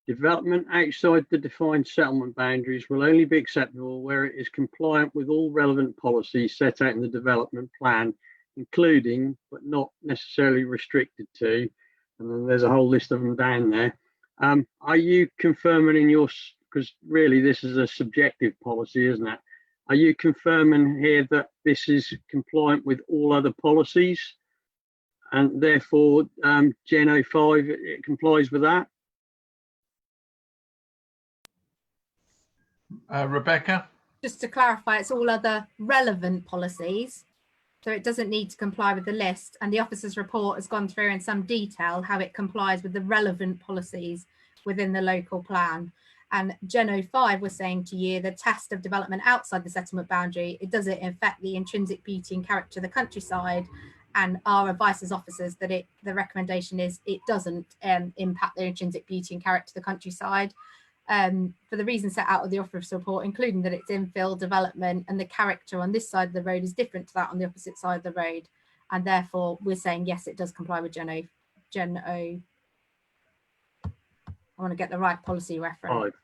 S11: Development outside the defined settlement boundaries will only be acceptable where it is compliant with all relevant policies set out in the development plan, including, but not necessarily restricted to, and then there's a whole list of them down there. Are you confirming in your, because really this is a subjective policy, isn't it? Are you confirming here that this is compliant with all other policies and therefore Gen 05, it complies with that?
S1: Rebecca?
S4: Just to clarify, it's all other relevant policies. So it doesn't need to comply with the list. And the officer's report has gone through in some detail how it complies with the relevant policies within the local plan. And Gen 05 was saying to you, the test of development outside the settlement boundary, it doesn't affect the intrinsic beauty and character of the countryside. And our advice as officers that the recommendation is it doesn't impact the intrinsic beauty and character of the countryside. For the reasons set out of the officer's report, including that it's infill development and the character on this side of the road is different to that on the opposite side of the road. And therefore we're saying, yes, it does comply with Gen O. I want to get the right policy reference.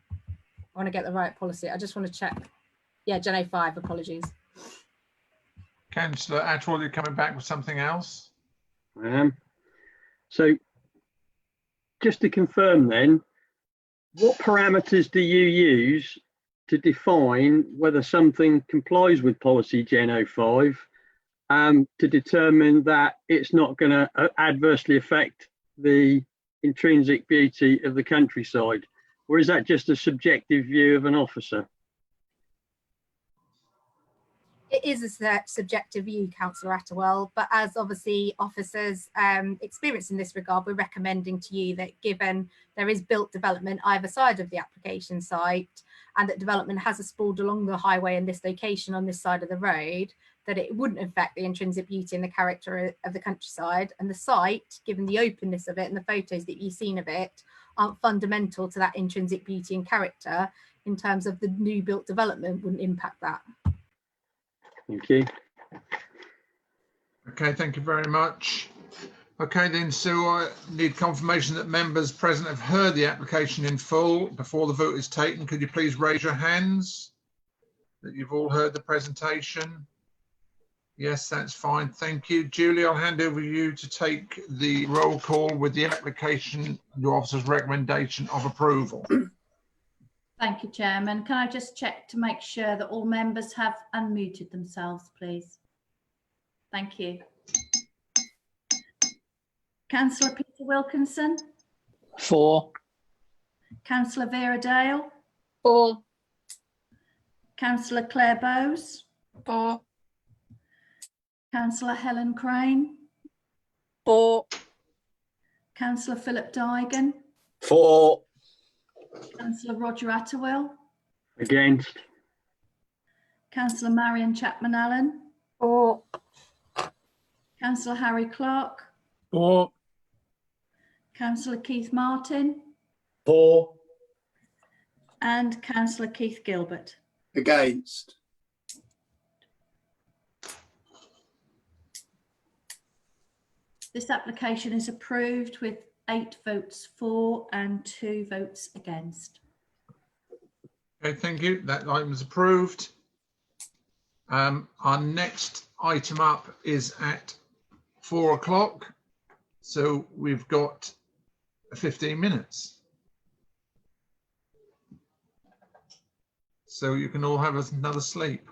S4: I want to get the right policy. I just want to check. Yeah, Gen 05, apologies.
S1: Councillor Atwell, you're coming back with something else?
S11: I am. So just to confirm then, what parameters do you use to define whether something complies with policy Gen 05 to determine that it's not going to adversely affect the intrinsic beauty of the countryside? Or is that just a subjective view of an officer?
S4: It is a subjective view, Councillor Atterwell, but as obviously officers experience in this regard, we're recommending to you that given there is built development either side of the application site and that development has a sprawled along the highway in this location on this side of the road, that it wouldn't affect the intrinsic beauty and the character of the countryside. And the site, given the openness of it and the photos that you've seen of it, aren't fundamental to that intrinsic beauty and character in terms of the new built development wouldn't impact that.
S11: Thank you.
S1: Okay, thank you very much. Okay, then, so I need confirmation that members present have heard the application in full before the vote is taken. Could you please raise your hands that you've all heard the presentation? Yes, that's fine. Thank you. Julie, I'll hand over you to take the roll call with the application, your officer's recommendation of approval.
S17: Thank you, Chairman. Can I just check to make sure that all members have unmuted themselves, please? Thank you. Councillor Peter Wilkinson?
S21: 4.
S17: Councillor Veradale?
S10: 4.
S17: Councillor Claire Bose?
S10: 4.
S17: Councillor Helen Crane?
S10: 4.
S17: Councillor Phillip Digan?
S15: 4.
S17: Councillor Roger Atterwell?
S11: Against.
S17: Councillor Marian Chapman Allen?
S10: 4.
S17: Councillor Harry Clark?
S14: 4.
S17: Councillor Keith Martin?
S15: 4.
S17: And Councillor Keith Gilbert?
S19: Against.
S17: This application is approved with 8 votes for and 2 votes against.
S1: Okay, thank you. That item is approved. Our next item up is at 4 o'clock. So we've got 15 minutes. So you can all have another sleep.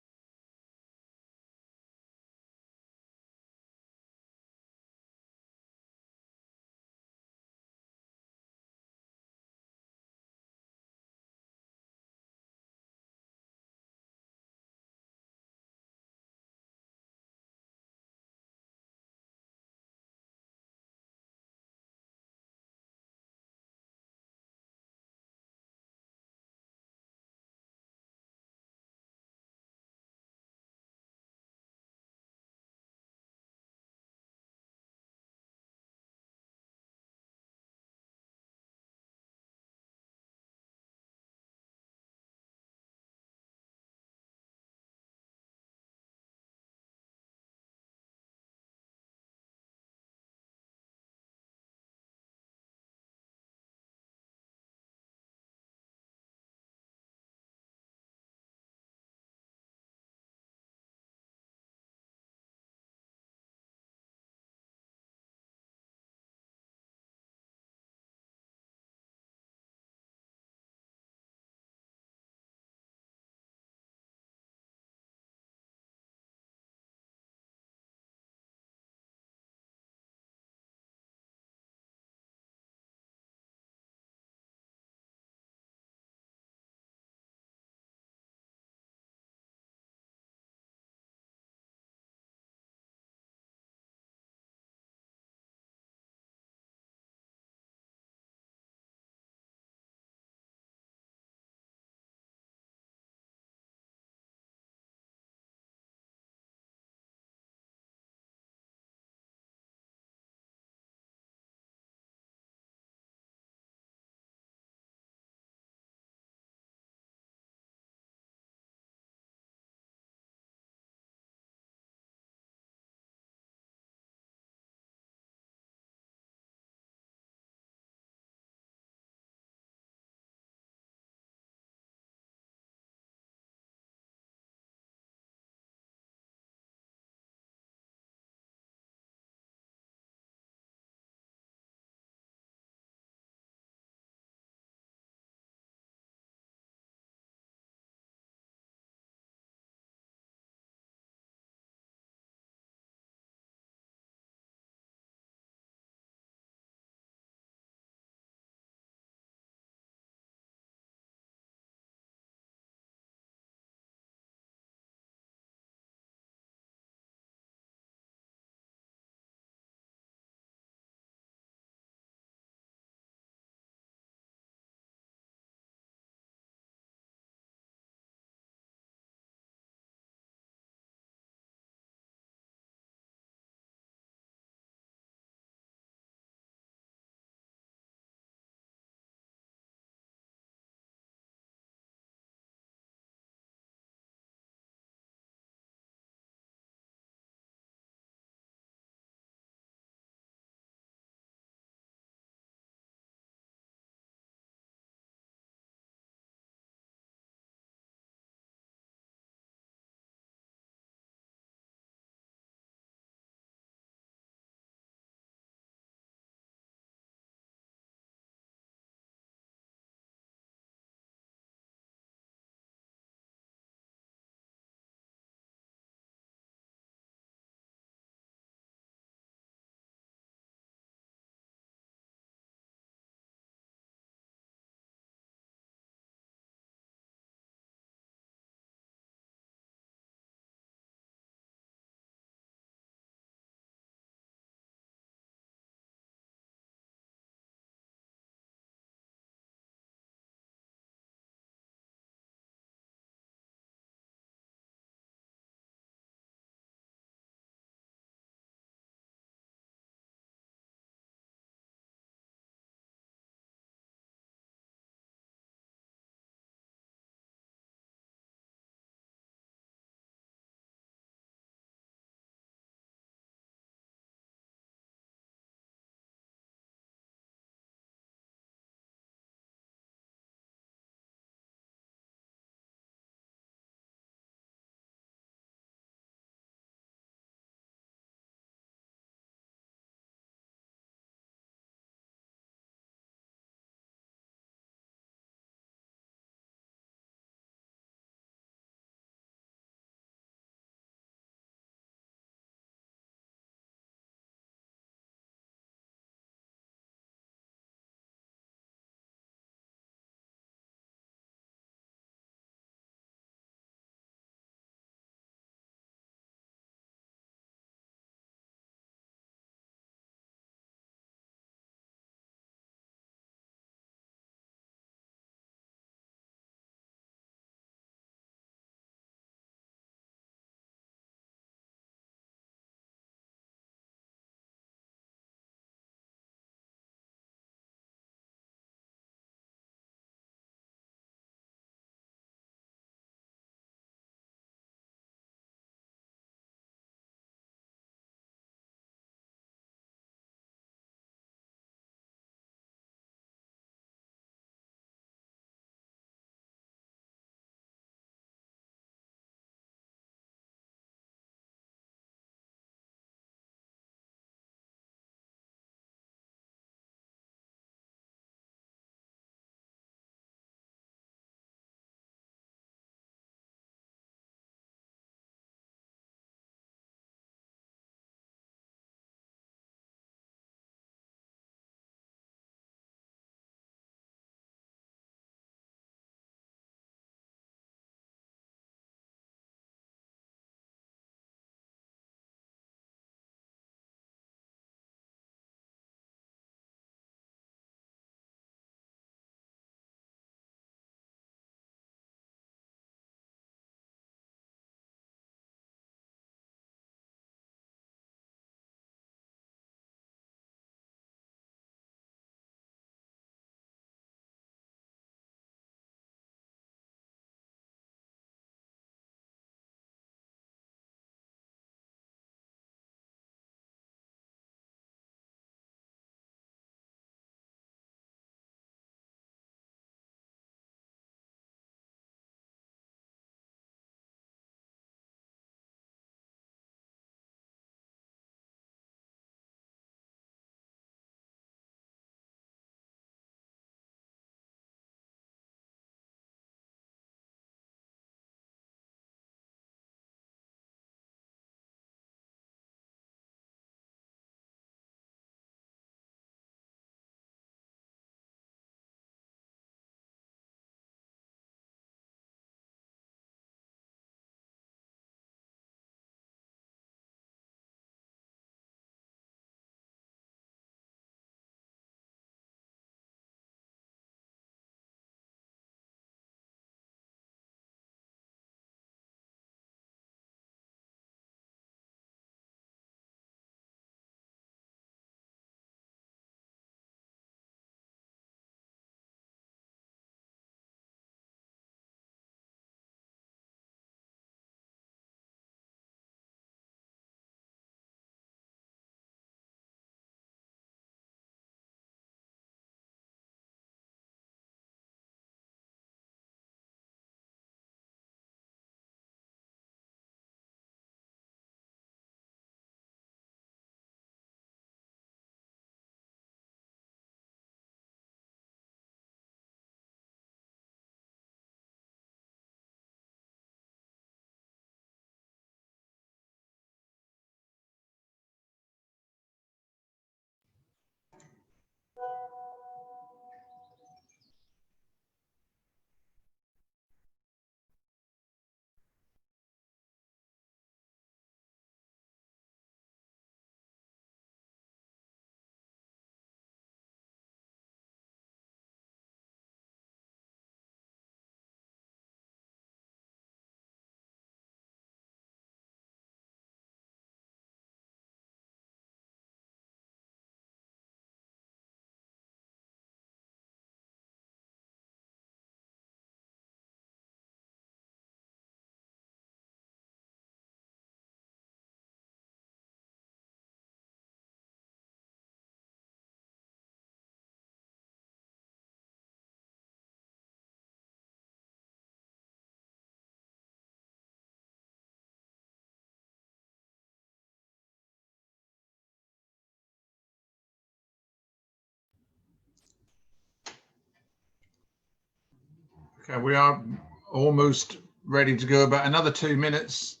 S1: Okay, we are almost ready to go, about another 2 minutes.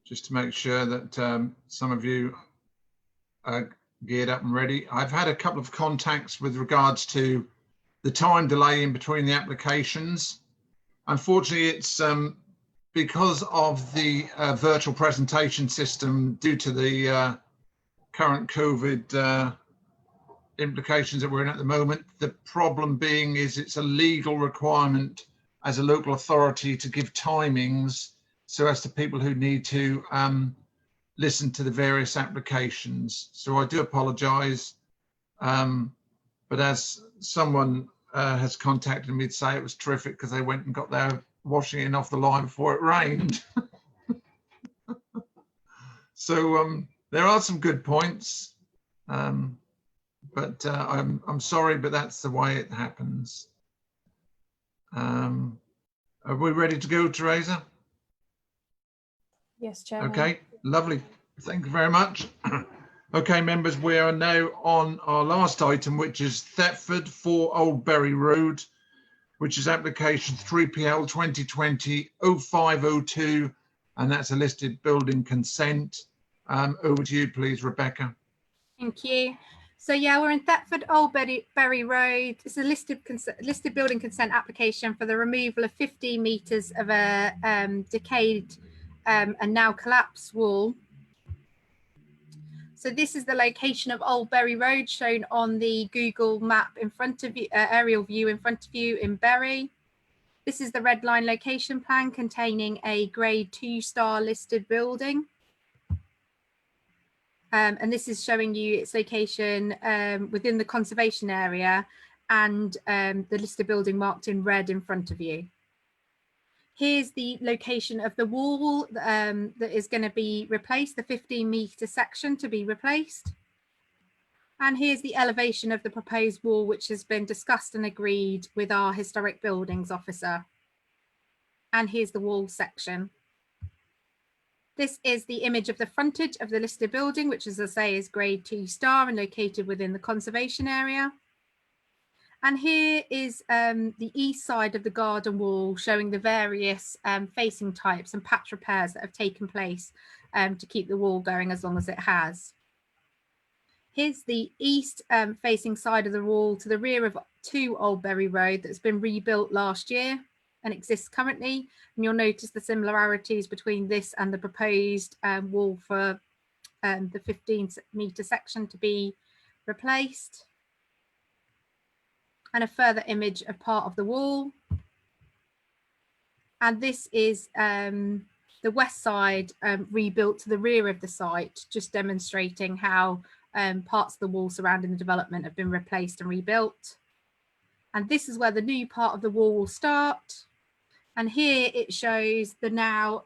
S1: Just to make sure that some of you are geared up and ready. I've had a couple of contacts with regards to the time delay in between the applications. Unfortunately, it's because of the virtual presentation system due to the current COVID implications that we're in at the moment. The problem being is it's a legal requirement as a local authority to give timings so as to people who need to listen to the various applications. So I do apologise, but as someone has contacted me to say it was terrific because they went and got their washing in off the line before it rained. So there are some good points, but I'm sorry, but that's the way it happens. Are we ready to go, Teresa?
S20: Yes, Chairman.
S1: Okay, lovely. Thank you very much. Okay, members, we are now on our last item, which is Thetford 4 Old Bury Road, which is application 3PL 2020-0502, and that's a listed building consent. Over to you, please, Rebecca.
S4: Thank you. So yeah, we're in Thetford Old Bury Road. It's a listed building consent application for the removal of 15 metres of a decayed and now collapsed wall. So this is the location of Old Bury Road shown on the Google map in front of you, aerial view in front of you in Bury. This is the red line location plan containing a grade 2-star listed building. And this is showing you its location within the conservation area and the listed building marked in red in front of you. Here's the location of the wall that is going to be replaced, the 15-metre section to be replaced. And here's the elevation of the proposed wall, which has been discussed and agreed with our historic buildings officer. And here's the wall section. This is the image of the frontage of the listed building, which, as I say, is grade 2-star and located within the conservation area. And here is the east side of the garden wall, showing the various facing types and patch repairs that have taken place to keep the wall going as long as it has. Here's the east facing side of the wall to the rear of 2 Old Bury Road that's been rebuilt last year and exists currently. And you'll notice the similarities between this and the proposed wall for the 15-metre section to be replaced. And a further image of part of the wall. And this is the west side rebuilt to the rear of the site, just demonstrating how parts of the wall surrounding the development have been replaced and rebuilt. And this is where the new part of the wall will start. And here it shows the now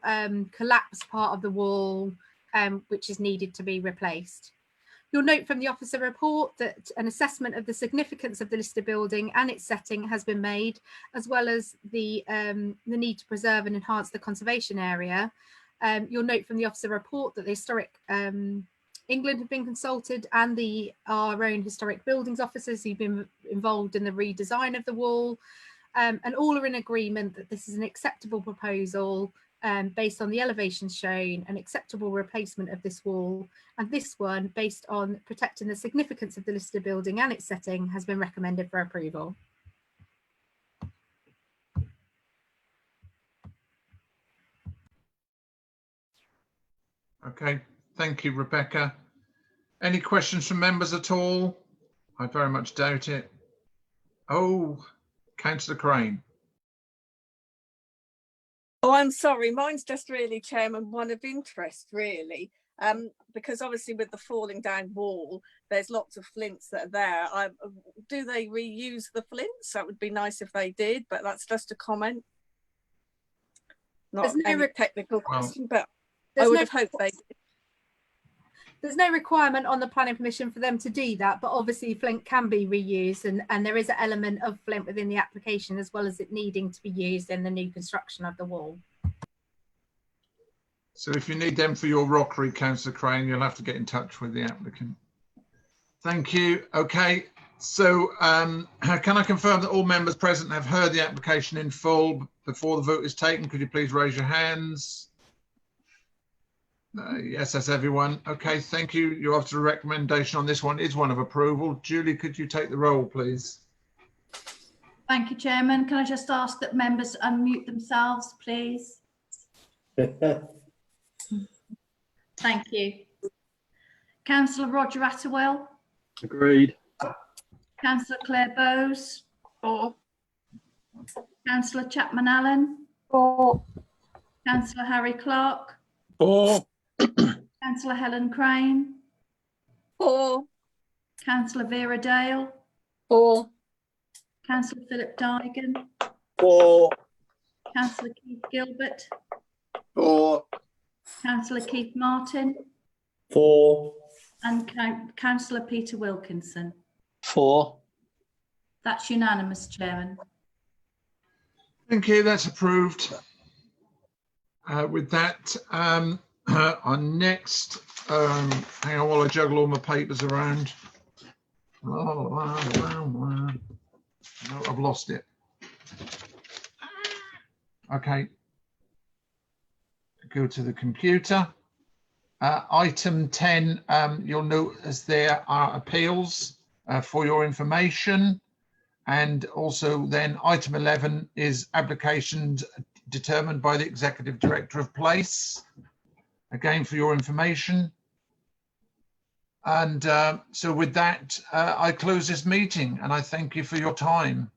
S4: collapsed part of the wall, which is needed to be replaced. You'll note from the officer report that an assessment of the significance of the listed building and its setting has been made, as well as the need to preserve and enhance the conservation area. You'll note from the officer report that the Historic England have been consulted and our own historic buildings officers who've been involved in the redesign of the wall. And all are in agreement that this is an acceptable proposal based on the elevations shown, an acceptable replacement of this wall, and this one, based on protecting the significance of the listed building and its setting, has been recommended for approval.
S1: Okay, thank you, Rebecca. Any questions from members at all? I very much doubt it. Oh, Councillor Crane.
S10: Oh, I'm sorry. Mine's just really, Chairman, one of interest, really, because obviously with the falling down wall, there's lots of flints that are there. Do they reuse the flints? That would be nice if they did, but that's just a comment. Not any technical question, but I would have hoped they did.
S4: There's no requirement on the planning permission for them to do that, but obviously Flint can be reused, and there is an element of Flint within the application, as well as it needing to be used in the new construction of the wall.
S1: So if you need them for your rockery, Councillor Crane, you'll have to get in touch with the applicant. Thank you. Okay, So can I confirm that all members present have heard the application in full before the vote is taken? Could you please raise your hands? Yes, that's everyone. Okay, thank you. Your offer of recommendation on this one is one of approval. Julie, could you take the roll, please?
S17: Thank you, Chairman. Can I just ask that members unmute themselves, please? Thank you. Councillor Roger Atterwell.
S11: Agreed.
S17: Councillor Claire Bose.
S10: For.
S17: Councillor Chapman Allen.
S10: For.
S17: Councillor Harry Clark.
S14: For.
S17: Councillor Helen Crane.
S10: For.
S17: Councillor Veradale.
S10: For.
S17: Councillor Phillip Digan.
S15: For.
S17: Councillor Keith Gilbert.
S19: For.
S17: Councillor Keith Martin.
S15: For.
S17: And Councillor Peter Wilkinson.
S21: For.
S17: That's unanimous, Chairman.
S1: Thank you. That's approved. With that, our next, hang on while I juggle all my papers around. No, I've lost it. Okay. Go to the computer. Item 10, you'll note as there are appeals for your information. And also then item 11 is applications determined by the Executive Director of Place. Again, for your information. And so with that, I close this meeting and I thank you for your time.